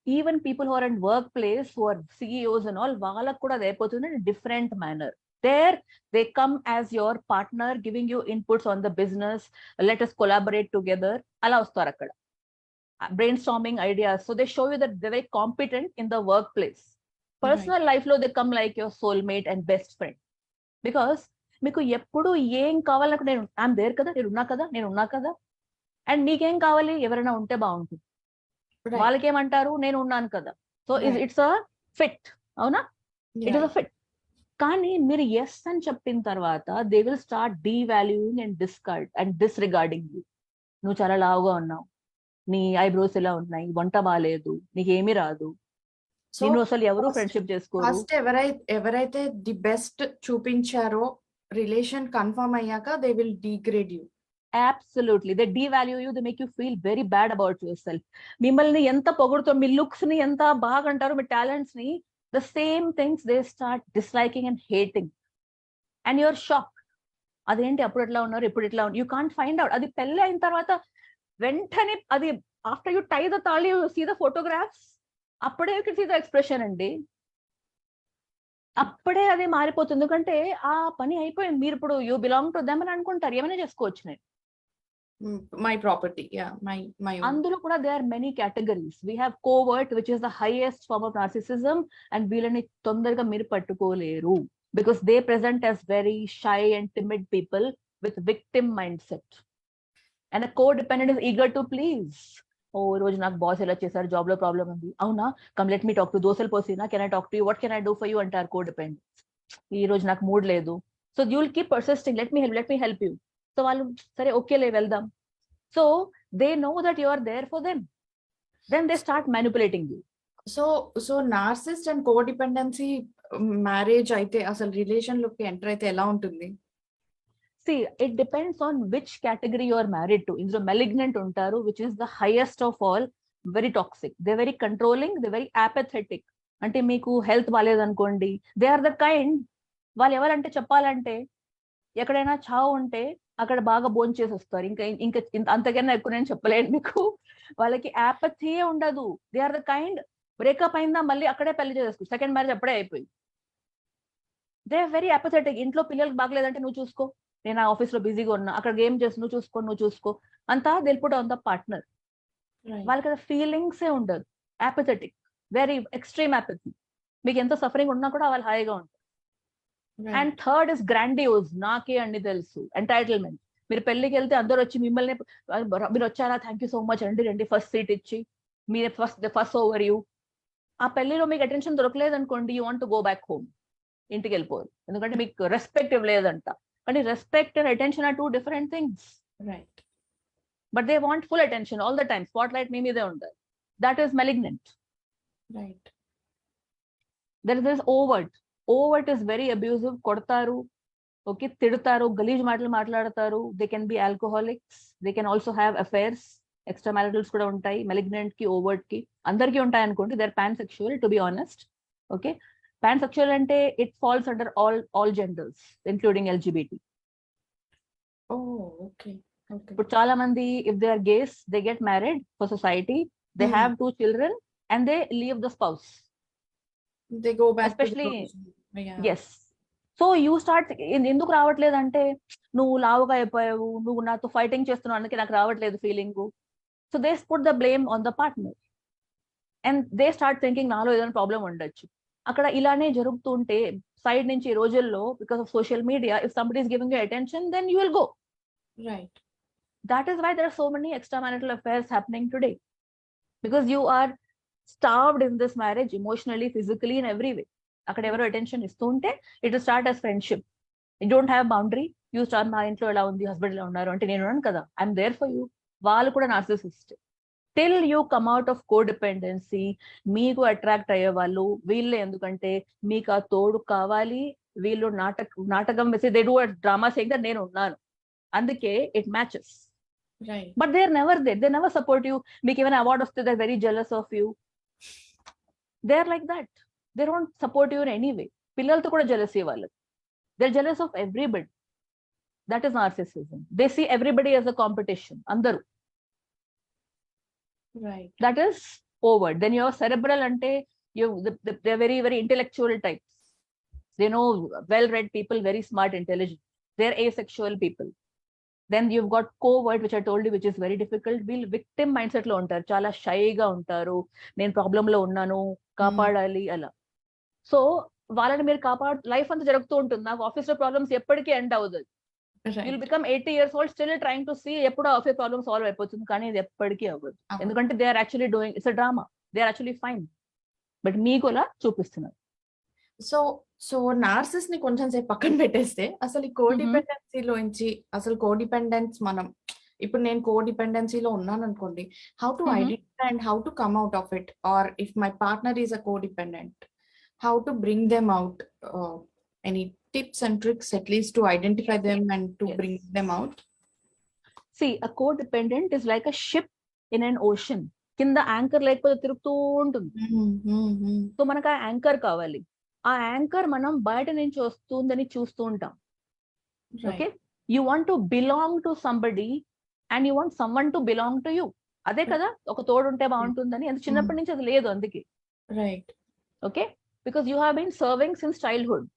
even people who are in work place, who are CEOs and all, వాళ్ళకు కూడా అది అయిపోతుంది in different manner. There they come as your partner, giving you inputs on the business, let us collaborate together, ala vastaru akkada brainstorming ideas. So they show you that they're very competent in the workplace. Personal life lo they come like your soulmate and best friend, because meeku eppudu em kavalanaku nenu I'm there kada, nenu unna kada, and meekem kavali evarana unte baaguntundi. వాళ్ళకి ఏమంటారు, నేను ఉన్నాను కదా. So it's a fit, అవునా? It is a fit. కానీ మీరు yes అని చెప్పిన తర్వాత they will start devaluing and disregarding you. నువ్వు చాలా లావుగా ఉన్నావు, నీ ఐబ్రోస్ ఎలా ఉన్నాయి, వంట బాగాలేదు, నీకేమీ రాదు, నేను అసలు ఎవరు ఫ్రెండ్షిప్ చేసుకోరు. ఫస్ట్ ఎవరైతే ది బెస్ట్ చూపించారో రిలేషన్ కన్ఫర్మ్ అయ్యాక they will degrade you. Absolutely, they devalue you, they make you feel very bad about yourself. మిమ్మల్ని ఎంత పొగుడుతో, మీ లుక్స్ ని ఎంత బాగా అంటారు, మీ టాలెంట్స్ ని, the same things they start disliking and hating, and you're shocked. అదేంటి అప్పుడు ఎట్లా ఉన్నారు, ఇప్పుడు ఎట్లా ఉన్నారు, you can't find out. అది పెళ్ళి అయిన తర్వాత వెంటనే అది after you tie the తాళి, you see the photographs, అప్పుడే you can see the expression అండి. అప్పుడే అది మారిపోతుంది. ఎందుకంటే ఆ పని అయిపోయింది. మీరు ఇప్పుడు యూ బిలాంగ్ టు దెమ్ అని అనుకుంటారు, ఏమైనా చేసుకోవచ్చు. నేను my property, yeah, my own. అందులో కూడా there are many categories. We have covert, which is the highest form of narcissism, and వీళ్ళని తొందరగా మీరు పట్టుకోలేరు because they present as very shy and timid people with victim mindset. And a codependent is eager to please. ఓ రోజు నాకు boss ఎలా చేశారు, job లో problem ఉంది, అవునా, come let me talk to, దోసెల్ పోసినా, can I talk to you, what can I do for you అంటారు కోడిపెండెంట్. ఈ రోజు నాకు మూడ్ లేదు, so you will keep persisting, let me help you. So వాళ్ళు సరే ఓకేలే వెళ్దాం. So they know that you are there for them, then they start manipulating you. So narcissist and codependency marriage అయితే అసలు రిలేషన్ లోకి enter అయితే ఎలా ఉంటుంది? See, it depends on which category you are married to. Indro malignant untaru, which is the highest of all, very toxic. They're very controlling, they're very apathetic. అంటే మీకు health బాగాలేదనుకోండి, they are the kind, వాళ్ళు ఎవరంటే చెప్పాలంటే ఎక్కడైనా చావు ఉంటే అక్కడ బాగా భోంచేసి చేసి వస్తారు. ఇంకా ఇంకా అంతకన్నా ఎక్కువ నేను చెప్పలేను మీకు. వాళ్ళకి యాపథీ ఉండదు. They are the kind, breakup అయిందా మళ్ళీ అక్కడే పెళ్లి చేసేస్తారు, సెకండ్ మ్యారేజ్ అప్పుడే అయిపోయింది. They are very apathetic. ఇంట్లో పిల్లలకు బాగలేదంటే నువ్వు చూసుకో, నేను ఆ ఆఫీస్ లో బిజీగా ఉన్నా, అక్కడ గేమ్ చేసి నువ్వు చూసుకో అంతా తెలుపుట అంత పార్ట్నర్. వాళ్ళకి అది ఫీలింగ్సే ఉండదు, అపథెటిక్, వెరీ ఎక్స్ట్రీమ్ అపథీ. మీకు ఎంత సఫరింగ్ ఉన్నా కూడా వాళ్ళు హాయిగా ఉంటారు. అండ్ థర్డ్ ఇస్ గ్రాండియోస్, నాకే అన్ని తెలుసు, ఎంటైటిల్మెంట్. మీరు పెళ్లికి వెళ్తే అందరూ వచ్చి మిమ్మల్ని, మీరు వచ్చారా, థ్యాంక్ యూ సో మచ్, రండి రండి, ఫస్ట్ సీట్ ఇచ్చి మీరే ఫస్ట్ ఓవర్ యూ. ఆ పెళ్లిలో మీకు అటెన్షన్ దొరకలేదు అనుకోండి, you want to go back home, ఇంటికి వెళ్ళిపోరు, ఎందుకంటే మీకు రెస్పెక్ట్ ఇవ్వలేదంట. కానీ respect and attention are two different things. Right. But they want full attention all the time, spotlight మీ మీదే ఉంటుంది. That is malignant. Right. There is this overt. Overt is very abusive. కొడతారు, okay, తిడతారు, గలీజ్ మాటలు మాట్లాడతారు. They can be alcoholics, they can also have affairs, extra maritals కూడా ఉంటాయి. మెలిగ్నెంట్ కి, ఓవర్ట్ కి, అందరికీ ఉంటాయి అనుకోండి. They are pansexual, to be honest. Okay, pansexual అంటే it falls under all genders including LGBT. ఇప్పుడు చాలా మంది, if they are gays, they get married for society, they have 2 children and they leave the spouse. They go back especially to the yes. So you start, ఎందుకు రావట్లేదు అంటే, నువ్వు లావుగా అయిపోయావు, నువ్వు నాతో ఫైటింగ్ చేస్తున్నావు, అందుకే నాకు రావట్లేదు feeling. So they put the blame on the partner and they start thinking నాలో ఏదైనా ప్రాబ్లం ఉండొచ్చు. అక్కడ ఇలానే జరుగుతుంటే సైడ్ నుంచి ఈ రోజుల్లో, because of social media, if somebody is giving you attention, then you will go. Right. That is why there are so many extramarital affairs happening today, because you are starved in this marriage emotionally, physically, in every way. అక్కడ ఎవరో attention ఇస్తూ ఉంటే it start as friendship. You don't have boundary. You start, మా ఇంట్లో ఎలా ఉంది, husband ఎలా ఉన్నారు అంటే, నేను ఉన్నాను కదా, ఐఎమ్ దేర్ ఫర్ యూ. వాళ్ళు కూడా narcissist. Till you come out of codependency, మీకు అట్రాక్ట్ అయ్యే వాళ్ళు వీళ్ళే. ఎందుకంటే మీకు ఆ తోడు కావాలి. వీళ్ళు నాటకం వేసి, they do drama saying that నేను ఉన్నాను, అందుకే it matches. Right. But they are never there. They never support you. Make even award of, they're very jealous of you. They're like that. They don't support you in any way. Pillalto kuda jealousy vallu. They're jealous of everybody. That is narcissism. They see everybody as a competition. Andaru. Right. That is overt. Then you have cerebral ante, they're very, very intellectual types. They know well-read people, very smart, intelligent. They're asexual people. Then you've got covert, which I told you, which is very difficult. వీళ్ళు victim mind set లో ఉంటారు, చాలా షైగా ఉంటారు. నేను problem లో ఉన్నాను, కాపాడాలి అలా. సో వాళ్ళని మీరు లైఫ్ అంతా జరుగుతూ ఉంటుంది. నాకు ఆఫీస్ లో ప్రాబ్లమ్స్ ఎప్పటికీ ఎండ్ అవుతుంది. Will become 80 years old still trying to see ఎప్పుడు ఆఫీస్ ప్రాబ్లమ్ సాల్వ్ అయిపోతుంది, కానీ ఇది ఎప్పటికీ అవ్వదు. ఎందుకంటే they are actually doing, it's a drama, they are actually fine, but మీకు అలా చూపిస్తున్నారు. సో నార్సిస్ ని కొంచెం సేపు పక్కన పెట్టేస్తే, అసలు ఈ కోడిపెండెన్సీలోంచి, అసలు కోడిపెండెన్స్ మనం ఇప్పుడు, నేను కోడిపెండెన్సీలో ఉన్నాను అనుకోండి, how to identify and how to come out of it, or if my partner is a codependent, how to bring them out, any tips and tricks at least to identify them and to bring them out? See, a codependent is like a ship in an ocean. కింద anchor లేకపోతే తిరుగుతూ ఉంటుంది. So మనకు ఆ anchor కావాలి. ఆ anchor మనం బయట నుంచి వస్తుందని చూస్తూ ఉంటాం. Okay, you want to belong to somebody and you want someone to belong to you. అదే కదా, ఒక తోడు ఉంటే బాగుంటుందని. అది చిన్నప్పటి నుంచి అది లేదు, అందుకే. Right. Okay, because you have been serving since childhood.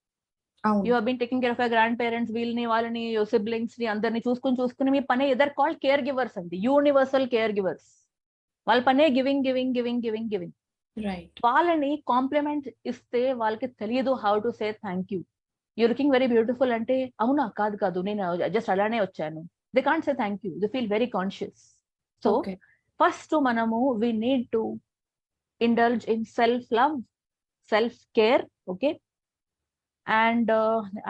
You have been taking care of your grandparents, వీళ్ళని వాళ్ళని, సిబ్లింగ్స్ ని, అందరిని చూసుకుని మీ పనే, ఇదర్ కాల్డ్ కేర్ గివర్స్ అండి, యూనివర్సల్ కేర్ గివర్స్. వాళ్ళ పనే giving giving giving giving giving. Right. వాళ్ళని కాంప్లిమెంట్ ఇస్తే వాళ్ళకి తెలియదు how to say thank you. You looking very beautiful అంటే, అవునా, కాదు నేను జస్ట్ అలానే వచ్చాను. They can't say thank you, they feel very conscious. So first మనము we need to indulge in self love, self care. Okay, and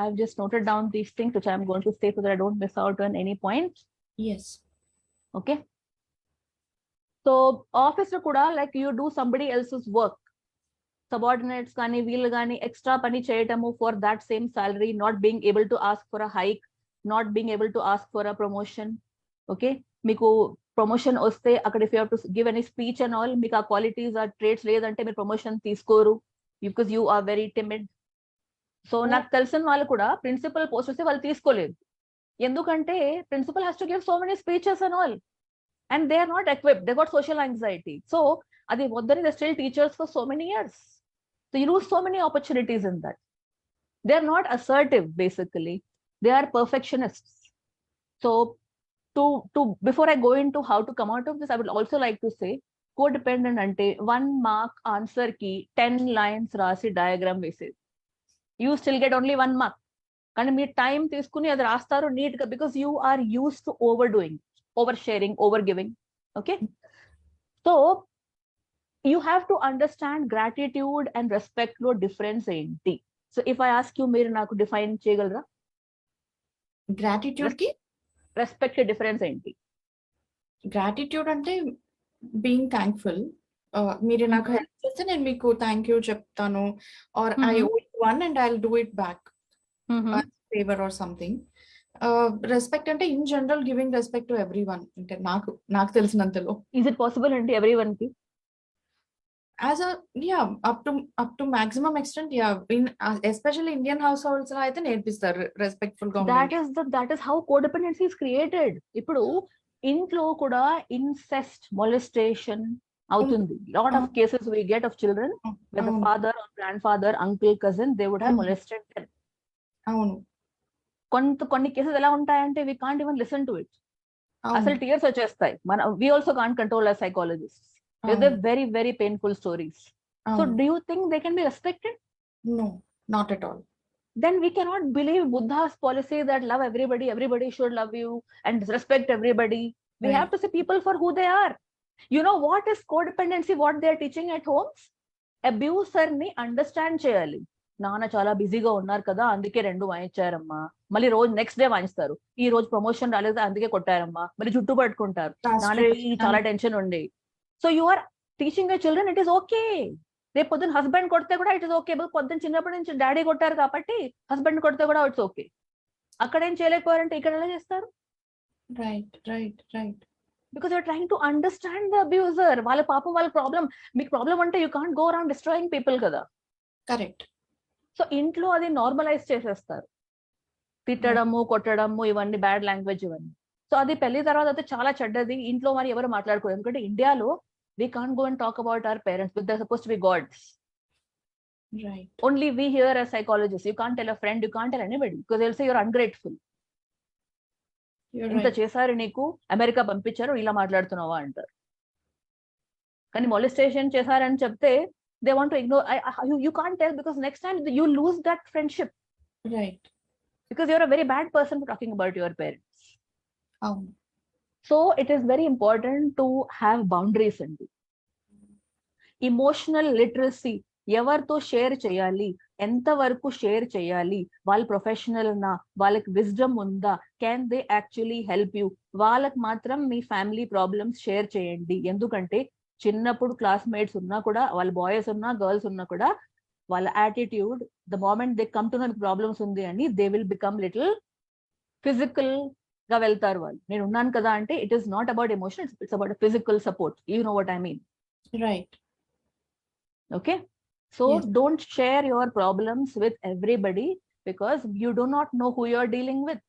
I've just noted down these things which I'm going to say so that I don't miss out on any point. Yes. Okay, so office lo kuda, like you do somebody else's work, subordinates gaani veelu gaani extra pani cheyatamu for that same salary, not being able to ask for a hike, not being able to ask for a promotion. Okay, meeku promotion oste akkada, if you have to give any speech and all, meeku aa qualities or traits ledante meer promotion teeskoru. because you are very timid. So నాకు తెలిసిన వాళ్ళు కూడా principal post వస్తే వాళ్ళు తీసుకోలేదు, ఎందుకంటే principal has to give so many speeches and all, and they are not equipped, they got social anxiety. So అది వద్దని they still teachers for so many years. So you lose so many opportunities in that. They are not assertive, basically they are perfectionists. So before I go into how to come out of this, I would also like to say codependent ante 1 mark answer ki 10 lines rasi diagram వేసేది, you still get only 1 mark. కానీ మీ time తీసుకుని అది రాస్తారు neat గా, because you are use to over doing, over sharing, over giving. Okay, so you have to understand gratitude and respect లో difference ఏంటి. So if I ask you, మీరు నాకు define చేయగలరా గ్రాటిట్యూడ్ కి రెస్పెక్ట్ డిఫరెన్స్ ఏంటి? Gratitude అంటే being thankful. మీరు నాకు హెల్ప్ చేస్తే నేను మీకు థ్యాంక్ యూ చెప్తాను, or I owe one and I will do it back, favour or something. Respect అంటే in general giving respect to every one, అంటే నాకు తెలిసినంతలో. ఈజ్ ఇట్ పాసిబుల్ అండి ఎవ్రీ వన్ కి? As a up to maximum extent, in especially Indian households lo aithe nerpistaru respectful గా ఉండడం. that is how codependency is created. ఇప్పుడు ఇంట్లో కూడా incest, molestation అవుతుంది. Lot of cases we get of children where the father or grandfather, uncle, cousin, they would have molested them. అవును, కొన్ని cases ఎలా ఉంటాయంటే we can't even listen to it. అసలు tears వచ్చేస్తాయి. we also can't control as psychologists. They're very, very painful stories. So do you think they can be respected? No, not at all. Then we cannot believe Buddha's policy that love everybody, everybody should love you and respect everybody. We have to see people for who they are. You know what is codependency, what they are teaching at homes? Abuser ni understand cheyali. నాన్న చాలా బిజీగా ఉన్నారు కదా అందుకే 2 వాయించారమ్మా, మళ్ళీ రోజు next day వాయిస్తారు, ఈ రోజు ప్రమోషన్ రాలేదు అందుకే కొట్టారమ్మా, మళ్ళీ చుట్టూ పట్టుకుంటారు, నాన్నకి చాలా టెన్షన్ ఉండి. So you are teaching your children it is okay. రేపు పొద్దున్న హస్బెండ్ కొడితే కూడా ఇట్ ఇస్ ఓకే, పొద్దున్న చిన్నప్పటి నుంచి డాడీ కొట్టారు కాబట్టి హస్బెండ్ కొడితే కూడా ఇట్స్ ఓకే. అక్కడ ఏం చేయలేకపోయారంటే ఇక్కడ ఎలా చేస్తారు? Right because you're trying to understand the abuser. వాళ్ళ పాపం, వాళ్ళ ప్రాబ్లం. మీకు ప్రాబ్లం అంటే you can't go around destroying people కదా. కరెక్ట్. సో ఇంట్లో అది నార్మలైజ్ చేసేస్తారు, తిట్టడము, కొట్టడము, ఇవన్నీ బ్యాడ్ లాంగ్వేజ్ ఇవన్నీ. సో అది పెళ్లి తర్వాత అయితే చాలా చెడ్డది, ఇంట్లో మరి ఎవరు మాట్లాడుకోరు. ఎందుకంటే ఇండియాలో we can't go and talk about our parents, but they're supposed to be gods. Right. Only we here as psychologists, you can't tell a friend, you can't tell anybody, because they'll say you're ungrateful. ఇంత చేశారు నీకు, America పంపించారు, ఇలా మాట్లాడుతున్నావా అంటారు. కానీ molestation చేశారని చెప్తే they want to ignore. You can't tell, because next time you lose that friendship. Right. Because you're a very bad person for talking about your parents. అవును. So it is very important to have boundaries అండి. Emotional literacy, ఎవరితో share చేయాలి, ఎంత వరకు share చేయాలి, వాళ్ళు professional నా, వాళ్ళకి విజ్డమ్ ఉందా, can they actually help you, వాళ్ళకి మాత్రం మీ ఫ్యామిలీ ప్రాబ్లమ్స్ షేర్ చేయండి. ఎందుకంటే చిన్నప్పుడు క్లాస్మేట్స్ ఉన్నా కూడా, వాళ్ళ బాయ్స్ ఉన్నా గర్ల్స్ ఉన్నా కూడా, వాళ్ళ attitude the moment they come to know problems ఉంది అని they will become little physical గా వెళ్తారు. వాళ్ళు నేను ఉన్నాను కదా అంటే it is not about emotion, it's about physical support. You know what I mean, right? Okay, so don't share your problems with everybody, because you do not know who you are dealing with.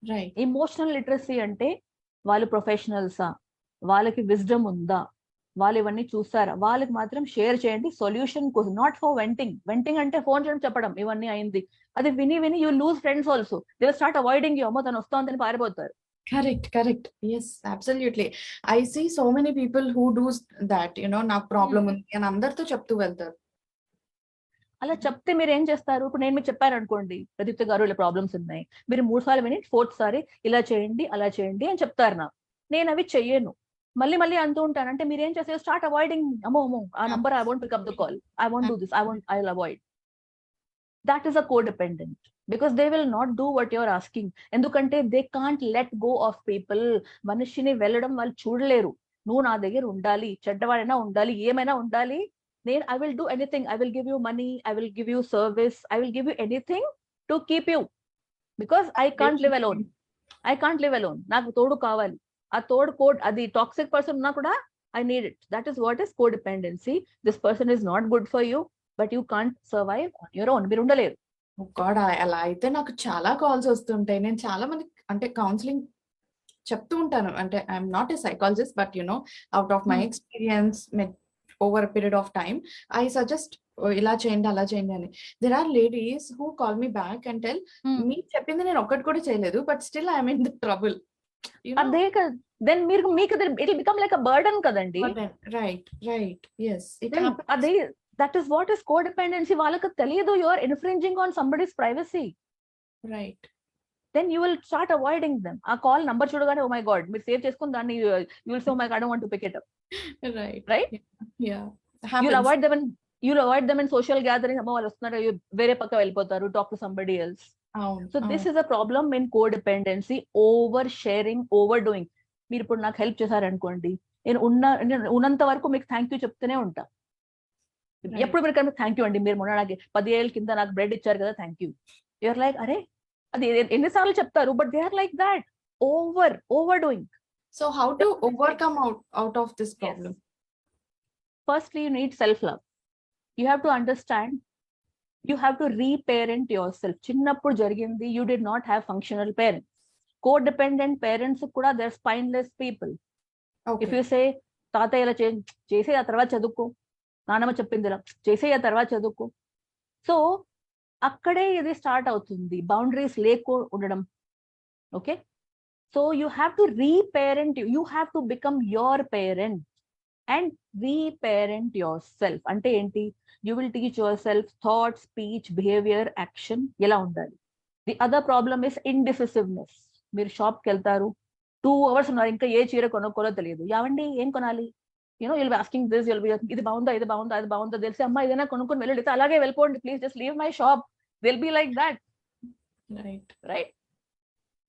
Right. Emotional literacy అంటే వాళ్ళు ప్రొఫెషనల్సా, వాళ్ళకి wisdom ఉందా, వాళ్ళు ఇవన్నీ చూస్తారా, వాళ్ళకి మాత్రం share చేయండి. సొల్యూషన్ కోసం, నాట్ ఫర్ వెంటింగ్. వెంటింగ్ అంటే ఫోన్ చేయడం, చెప్పడం ఇవన్నీ అయింది, అది విని you lose friends also. They will start avoiding you. అమ్మో తను వస్తోందని పారిపోతారు. Correct. Yes, absolutely. I see so many people who do that, నాకు ప్రాబ్లం ఉంది అని అందరితో చెప్తూ వెళ్తారు. అలా చెప్తే మీరు ఏం చేస్తారు? ఇప్పుడు నేను మీకు చెప్పాను అనుకోండి, ప్రదీప్త గారు ఇలా ప్రాబ్లమ్స్ ఉన్నాయి, మీరు 3 సార్లు విని 4th సారి ఇలా చేయండి అలా చేయండి అని చెప్తారు నాకు. నేను అవి చెయ్యను, మళ్ళీ అంటూ ఉంటాను. అంటే మీరు ఏం చేస్తారు? Start avoiding. అమ్మో ఆ number, I want pick up the call, I want do this, I will avoid. That is a codependent, because they will not do what you're asking. ఎందుకంటే they can't let go of people. మనిషిని వెళ్ళడం వాళ్ళు చూడలేరు. నువ్వు నా దగ్గర ఉండాలి, చెడ్డవాడైనా ఉండాలి, ఏమైనా ఉండాలి, నేను I will do anything. I will give you money, I will give you service, I will give you anything to keep you, because I can't live alone. నాకు తోడు కావాలి. ఆ తోడు అది టాక్సిక్ పర్సన్ ఉన్నా కూడా I need it. That is what is codependency. This person is not good for you, but you can't survive on your own. మీరు ఉండలేరు. గాడ్ అలా అయితే నాకు చాలా కాల్స్ వస్తుంటాయి. నేను చాలా మంది అంటే కౌన్సిలింగ్ చెప్తూ ఉంటాను. అంటే I'm not a psychologist, but out of my experience over period of time I suggest ఇలా చేయండి అలా చేయండి అని. There are ladies who call me back and tell, మీకు చెప్పింది నేను ఒక్కటి కూడా చేయలేదు, but still I'm in the trouble. అదే కదా, దెన్ మీకు it become like a burden కదండి. Right yes it Then happens. అదే, that is what is codependency. వాళ్ళకి తెలియదు you are infringing on somebody's privacy. Right. Then you will start avoiding them. ఆ call number చూడగానే oh my god మీరు save చేసుకుని దాన్ని you will say oh my god I don't want to pick it up. Right? Yeah. You'll avoid them in social gatherings. అమ్మ వాళ్ళు వస్తున్నారు, వేరే పక్క వెళ్ళిపోతారు, talk to somebody else. So this is a problem in codependency, over sharing, overdoing. మీరు ఇప్పుడు నాకు help చేశారనుకోండి, నేను ఉన్నంత వరకు మీకు థ్యాంక్ యూ చెప్తూనే ఉంటా. ఎప్పుడు మీరు కనుక థ్యాంక్ యూ అండి, మీరు మొన్న నాకు 10 ఏళ్ళ కింద నాకు బ్రెడ్ ఇచ్చారు కదా థ్యాంక్ యూ. యూఆర్ లైక్ అరే అది ఎన్నిసార్లు చెప్తారు, but they are like that, over doing. So how to overcome out of this problem? Yes. Firstly, you need self-love. You have to understand, you have to reparent yourself. చిన్నప్పుడు జరిగింది, you did not have functional parents. Codependent parents కూడా they're spineless people. Okay. If you say తాతయ్య ఇలా చేసే ఆ తర్వాత చదువుకో, నానమ్మ చెప్పింది ఇలా చేసే ఆ తర్వాత చదువుకో, సో అక్కడే ఇది స్టార్ట్ అవుతుంది, బౌండరీస్ లేకో ఉండడం. Okay, so you have to reparent, you have to become your parent and reparent yourself. అంటే ఏంటి, you will teach yourself thought, speech, behaviour, action ఎలా ఉండాలి. The other problem is indecisiveness. మీరు షాప్కి వెళ్తారు, 2 hours ఉన్నారు, ఇంకా ఏ చీర కొనుక్కోలో తెలియదు, యావండి ఏం కొనాలి, you'll be asking this, you'll be ఇది బాగుందా ఇది బాగుందా అది బాగుందా, తెలిసి అమ్మా ఏదైనా కొనుక్కొని వెళ్ళి అలాగే వెళ్ళిపోండి please, just leave my shop. they'll be like that. Right?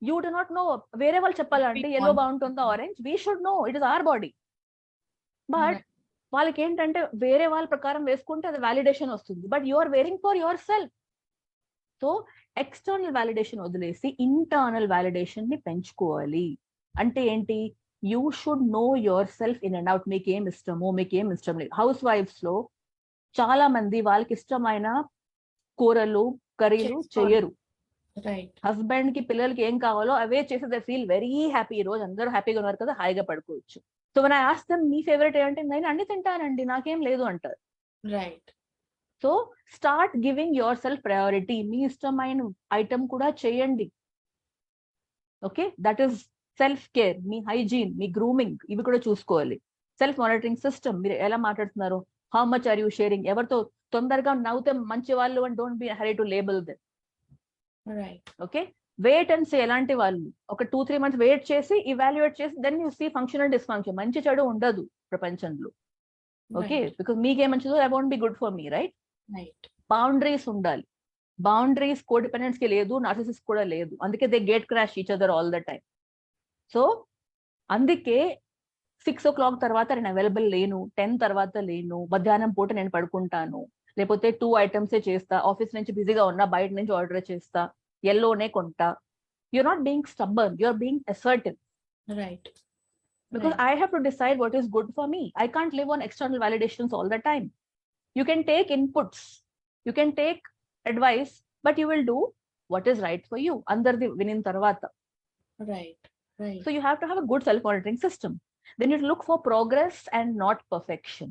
You do not know. వేరే వాళ్ళు చెప్పాలంటే ఎల్లో బాగుంటుందా orange, we should know, it is our body. But వాళ్ళకి ఏంటంటే వేరే వాళ్ళ ప్రకారం వేసుకుంటే అది వ్యాలిడేషన్ వస్తుంది, but you are wearing for yourself. So external validation వదిలేసి ఇంటర్నల్ వ్యాలిడేషన్ ని పెంచుకోవాలి. అంటే ఏంటి, you should know yourself in and out. మీకు ఏం ఇష్టమో మీకు ఏం ఇష్టం లేదు. హౌస్ వైఫ్స్ లో చాలా మంది వాళ్ళకి ఇష్టమైన కూరలు కర్రీలు చెయ్యరు. హస్బెండ్ కి పిల్లలకి ఏం కావాలో అవే చేసి దే ఫీల్ వెరీ హ్యాపీ. ఈ రోజు అందరూ హ్యాపీగా ఉన్నారు కదా, హాయిగా పడుకోవచ్చు. So when I ask them మీ ఫేవరెట్ ఏంటంటే నేను అన్ని తింటానండి నాకేం లేదు అంటారు. Right. So start giving yourself priority. మీ ఇష్టమైన ఐటమ్ కూడా చేయండి. Okay, that is self care. మీ హైజీన్, మీ గ్రూమింగ్, ఇవి కూడా చూసుకోవాలి. సెల్ఫ్ మానిటరింగ్ సిస్టమ్, మీరు ఎలా మాట్లాడుతున్నారు, how much are you sharing, ఎవరితో తొందరగా నవ్వుతే మంచి వాళ్ళు and don't be hurry to label them. Right. Okay, wait and see ఎలాంటి వాళ్ళు, ఒక 2-3 months వెయిట్ చేసి ఇవాల్యుయేట్ చేసి then you see functional dysfunction. మంచి చెడు ఉండదు ప్రపంచంలో. ఓకే, బికాస్ మీకేం మంచిదో I want be good for me. Right. Boundaries ఉండాలి. బౌండరీస్ కోడిపెండెన్స్ కి లేదు, నార్సిసిస్ట్ కూడా లేదు. అందుకే they gate crash each other all the time. So అందుకే 6 o'clock తర్వాత నేను అవైలబుల్ లేను, 10 తర్వాత లేను, మధ్యాహ్నం పూట నేను పడుకుంటాను, లేకపోతే 2 items చేస్తా, ఆఫీస్ నుంచి బిజీగా ఉన్నా బయట నుంచి ఆర్డర్ చేస్తా, ఎల్లోనే కొంటా. You're not being stubborn, you're being assertive. Right. Because I have to decide what is good for me. I can't live on external validations all the time. You can take inputs, you can take advice, but you will do what is right for you under the winin tarvata. Right. So you have to have a good self-monitoring system. Then you look for progress and not perfection.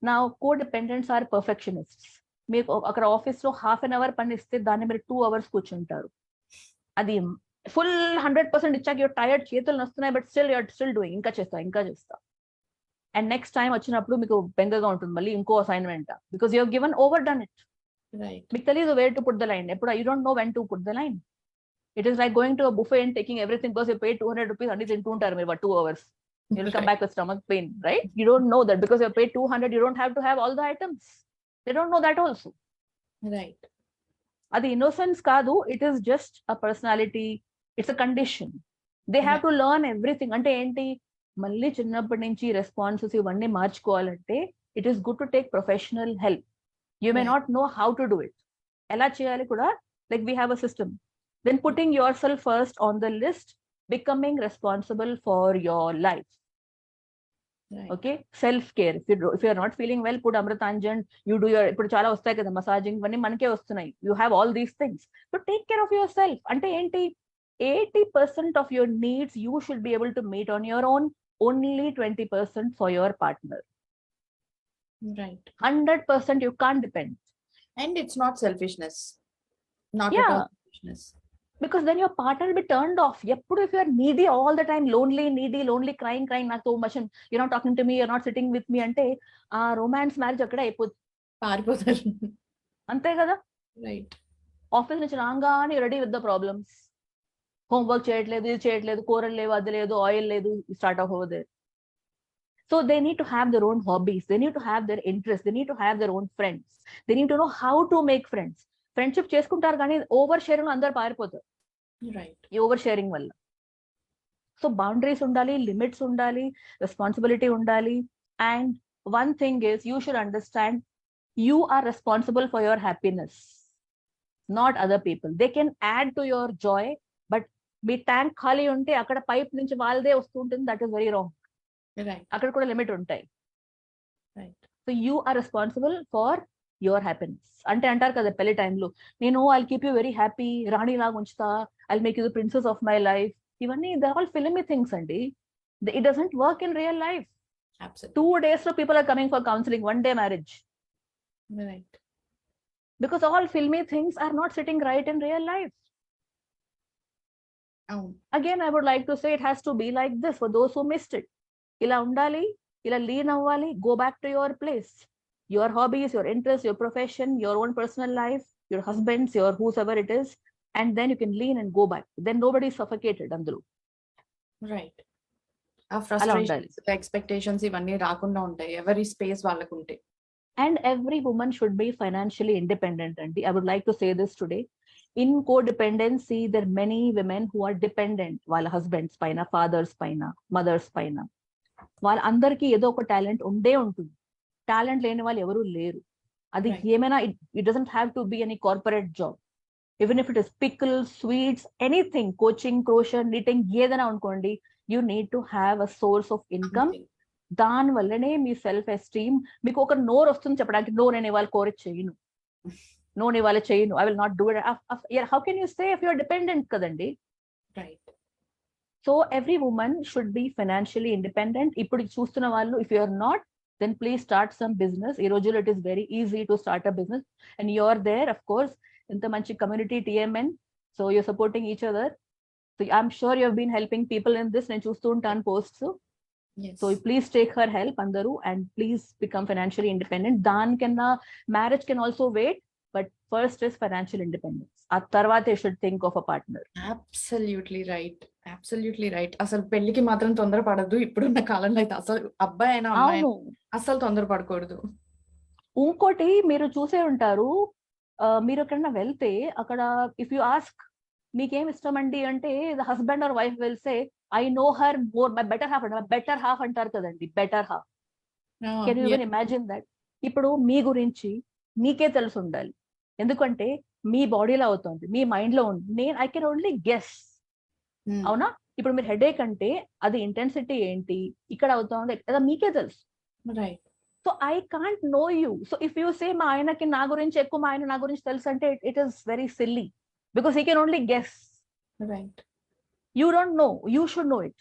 Now codependents are perfectionists. మీకు అక్కడ office లో 1/2 hour పని ఇస్తే దాన్ని మీరు 2 hours కూర్చుంటారు. అది full 100% ఇచ్చాక యూర్ టైర్డ్, చేతులు నొస్తున్నాయి, but still you're still doing, ఇంకా చేస్తా. అండ్ నెక్స్ట్ టైం వచ్చినప్పుడు మీకు బెంగగా ఉంటుంది, మళ్ళీ ఇంకో assignment, because you have given over done it. మీకు తెలియదు where to put the line. ఎప్పుడు you don't know when to put the line. It is like going to a buffet and taking everything, because you pay 200 rupees అన్ని తింటూ ఉంటారు మీరు 2 hours. You will come back with stomach pain, right? You don't know that because you paid 200, you don't have to have all the items. They don't know that also. Right. Adi innocence kaadu, it is just a personality, it's a condition. They have to learn everything. Ante enti malli chinnapadi nunchi responses ivanni marchukovalante it is good to take professional help. You may not know how to do it. Ela cheyali kuda, like we have a system. Then putting yourself first on the list, becoming responsible for your life. Okay, self care. If you're not feeling well, put Amrutanjan, you do your, ఇప్పుడు చాలా వస్తాయి కదా massaging, ఇవన్నీ మనకే వస్తున్నాయి. You have all these things, so take care of yourself. అంటే ఏంటి, 80% of your needs you should be able to meet on your own, only 20% for your partner. Right. 100% you can't depend. And it's not selfishness. Not Yeah. at all selfishness. Because then your partner will be turned off. If you are needy all the time, lonely, crying, not so much, and you're not talking to me, you're not sitting with me, ante romance marriage akkada అయిపోతుంది, పారిపోతారు. అంతే కదా. Right. Office నుంచి రాగానే ready with the problems, homework చేయట్లేదు, ఇది చేయట్లేదు, కూరలు లేవు, అది లేదు, ఆయిల్ లేదు, start off over there. So they need to have their own hobbies, they need to have their interests, they need to have their own friends, they need to know how to make friends. Friendship చేసుకుంటారు కానీ over sharing అందరు పారిపోతారు. Right. ఈ over sharing వల్ల. So boundaries ఉండాలి, limits ఉండాలి, responsibility ఉండాలి. And one thing is, you should understand, you are responsible for your happiness, not other people. They can add to your joy, but మీ tank ఖాళీ ఉంటే అక్కడ pipe నుంచి వాళ్ళదే వస్తూ ఉంటుంది, దట్ ఈస్ వెరీ రాంగ్. అక్కడ కూడా లిమిట్ ఉంటాయి. So you are responsible for your happiness. అంటే అంటారు కదా పెళ్లి టైంలో, నేను I keep you very happy, రాణి లాగా ఉంచుతా, I make you the princess of my life. ఇవన్నీ దే ఆల్ ఫిల్మీ థింగ్స్ అండి. It doesn't work in real life. 2 days లో people are coming for counselling, 1 day marriage. Right. Because all filmy things are not sitting right in real life. Again, I would like to say it has to be like this for those who missed it. Ila undali, ila lean avvali, go back to your place. Your hobbies, your interests, your profession, your own personal life, your husbands, your whosoever it is, and then you can lean and go back. Then nobody is suffocated andru. Right. ఆ frustrations, expectations ఇవన్నీ రాకుండా ఉంటాయి, ఎవరి space వాళ్ళకు ఉంటే. And every woman should be financially independent. And I would like to say this today. In codependency, there are many women who are dependent వాళ్ళ husbands పైన, fathers పైన, mothers పైన. వాళ్ళందరికీ ఏదో ఒక టాలెంట్ ఉండే ఉంటుంది. టాలెంట్ లేని వాళ్ళు ఎవరు లేరు. అది ఏమైనా, it doesn't have to be any corporate job. Even if it is pickles, sweets, anything, coaching, crochet, knitting, ఏదైనా అనుకోండి, you need to have a source of income. దాని వల్లనే మీ సెల్ఫ్ ఎస్టీమ్, మీకు ఒక నోరు వస్తుంది చెప్పడానికి, నో నేను ఇవాళ కోరి చేయను, నో నేను ఇవాళ చేయను, I will not do it. How can you say if you're dependent కదండి. Right. So every women should be financially independent. ఇప్పుడు చూస్తున్న వాళ్ళు, if you're not, then please start some business. ఈ రోజుల్లో it is very easy to start a business, and you're there, of course, ఇంత మంచి community TMN, so you're supporting each other. So I'm sure you've been helping people in this. నేను చూస్తూ ఉంటాను posts. Yes. So please take her help andaru, and please become financially independent. Dan kena marriage can also wait, but first is financial independence. ఆ తర్వాత you should think of a partner. Absolutely right. Absolutely right. అసలు పెళ్లికి మాత్రం తొందర పడద్దు. ఇప్పుడున్న కాలంలో అయితే అసలు అబ్బాయి అయినా అమ్మాయి అసలు తొందర పడకూడదు. ఇంకోటి మీరు చూసే ఉంటారు, మీరు ఎక్కడన్నా వెళ్తే అక్కడ ఇఫ్ యు ఆస్క్ మీకేం ఇష్టం అండి అంటే, the husband or wife will say I know her more, my better half అంటారు. బెటర్ హాఫ్ అంటారు కదండి, better half. Can you even imagine that? ఇప్పుడు మీ గురించి మీకే తెలిసి ఉండాలి, ఎందుకంటే మీ బాడీలో అవుతుంది, మీ మైండ్ లో ఉంది. I can only guess. అవునా? ఇప్పుడు మీరు హెడేక్ అంటే అది ఇంటెన్సిటీ ఏంటి, ఇక్కడ అవుతుంది కదా మీకే తెలుసు. Right. So I can't know you. So if you say మా ఆయనకి నా గురించి ఎక్కువ, మా ఆయన నా గురించి తెలుసు అంటే, it is very silly, because he can only guess. Right. You don't know, you should know it.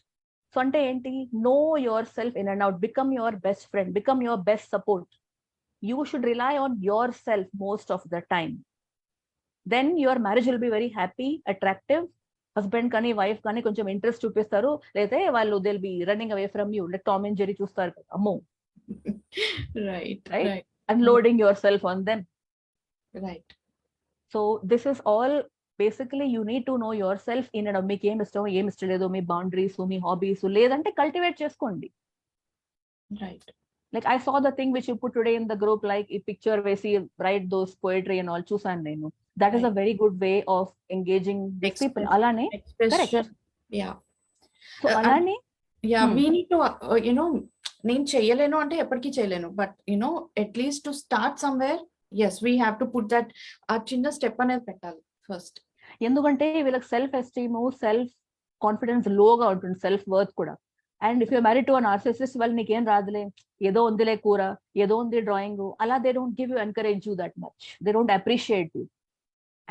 So అంటే ఏంటి, know yourself in and out, become your best friend, become your best support. You should rely on yourself most of the time. Then your marriage will be very happy, attractive. Husband కానీ wife కానీ కొంచెం interest చూపిస్తారు, లేకపోతే వాళ్ళు they will be running away from you, like Tom and Jerry చూస్తారు కదా, అమ్మో. Right. Unloading yourself on them. Right. So this is all basically, you need to know yourself in and out. మీకు ఏం ఇష్టం, ఏం ఇష్టం లేదో, మీ బౌండరీస్, మీ hobbies లేదంటే కల్టివేట్ చేసుకోండి. Right. Like I saw the thing which you put today in the group, like a picture వేసి write those poetry and all, చూసాను నేను. That is a very good way of engaging with people. అలానే expression. Yeah. So అలానే we need to నేను చేయలేను అంటే ఎప్పటికీ చేయలేను, but at least to start somewhere, yes we have to put that ఆ చిన్న స్టెప్ అనేది పెట్టాలి ఫస్ట్. ఎందుకంటే వీళ్ళకి సెల్ఫ్ ఎస్టీమ్, సెల్ఫ్ కాన్ఫిడెన్స్ లోగా ఉంటుంది, సెల్ఫ్ వర్త్ కూడా. And if you married to a narcissist, వాళ్ళు నీకేం రాదులే, ఏదో ఉందిలే కూర, ఏదో ఉంది డ్రాయింగ్, అలా they don't give you encourage you that much, they don't appreciate you.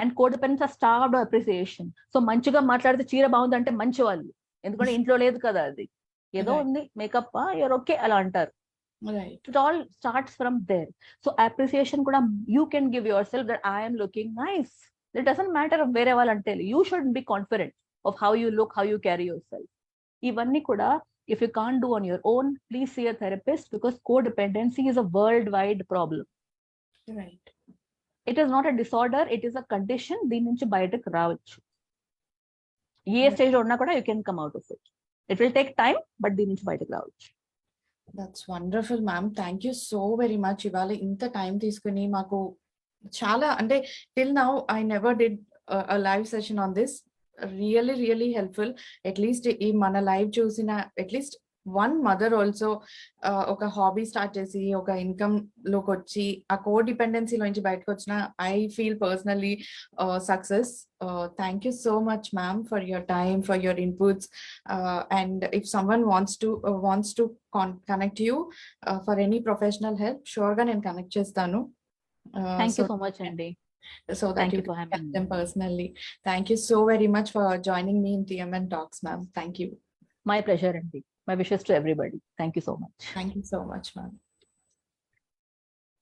And codependence are starved appreciation. So మంచిగా మాట్లాడితే చీర బాగుందంటే మంచి వాళ్ళు, ఎందుకంటే ఇంట్లో లేదు కదా అది, ఏదో Right. ఉంది మేకప్, యూర్ ఓకే అలా అంటారు. Right. It all starts from there. So appreciation kuda you can give yourself, that I am looking nice. It doesn't matter where వాళ్ళు అంటే, you should be confident of how you look, how you carry yourself. ఇవన్నీ కూడా if you can't do on your own, please see a therapist, because codependency is a worldwide problem. Right. It is not a disorder, it is a condition. దీని నుంచి బయటకు రావచ్చు, ఏ Right. Stage లో ఉన్నా కూడా you can come out of it. It will take time, but దీని నుంచి బయటకు రావచ్చు. That's wonderful ma'am. Thank you so very much. ఇవాళ ఇంత టైం తీసుకుని మాకు చాలా, అంటే till now I never did live session on this. Really really helpful. At least ఈ మన లైవ్ చూసిన అట్లీస్ట్ వన్ మదర్ ఆల్సో ఒక హాబీ స్టార్ట్ చేసి ఒక ఇన్కమ్ లోకి వచ్చి ఆ కోడిపెండెన్సీలో నుంచి బయటకు వచ్చిన I feel personally success. Thank you so much, ma'am, for your time, for your inputs. And if someone wants to connect you for any professional help, sure ga నేను connect చేస్తాను. Thank you so much అండి. So that Thank you you for can having help me. them personally. Thank you so very much for joining me in TMN Talks, ma'am. Thank you. My pleasure అండి. My wishes to everybody. Thank you so much. Thank you so much, ma'am.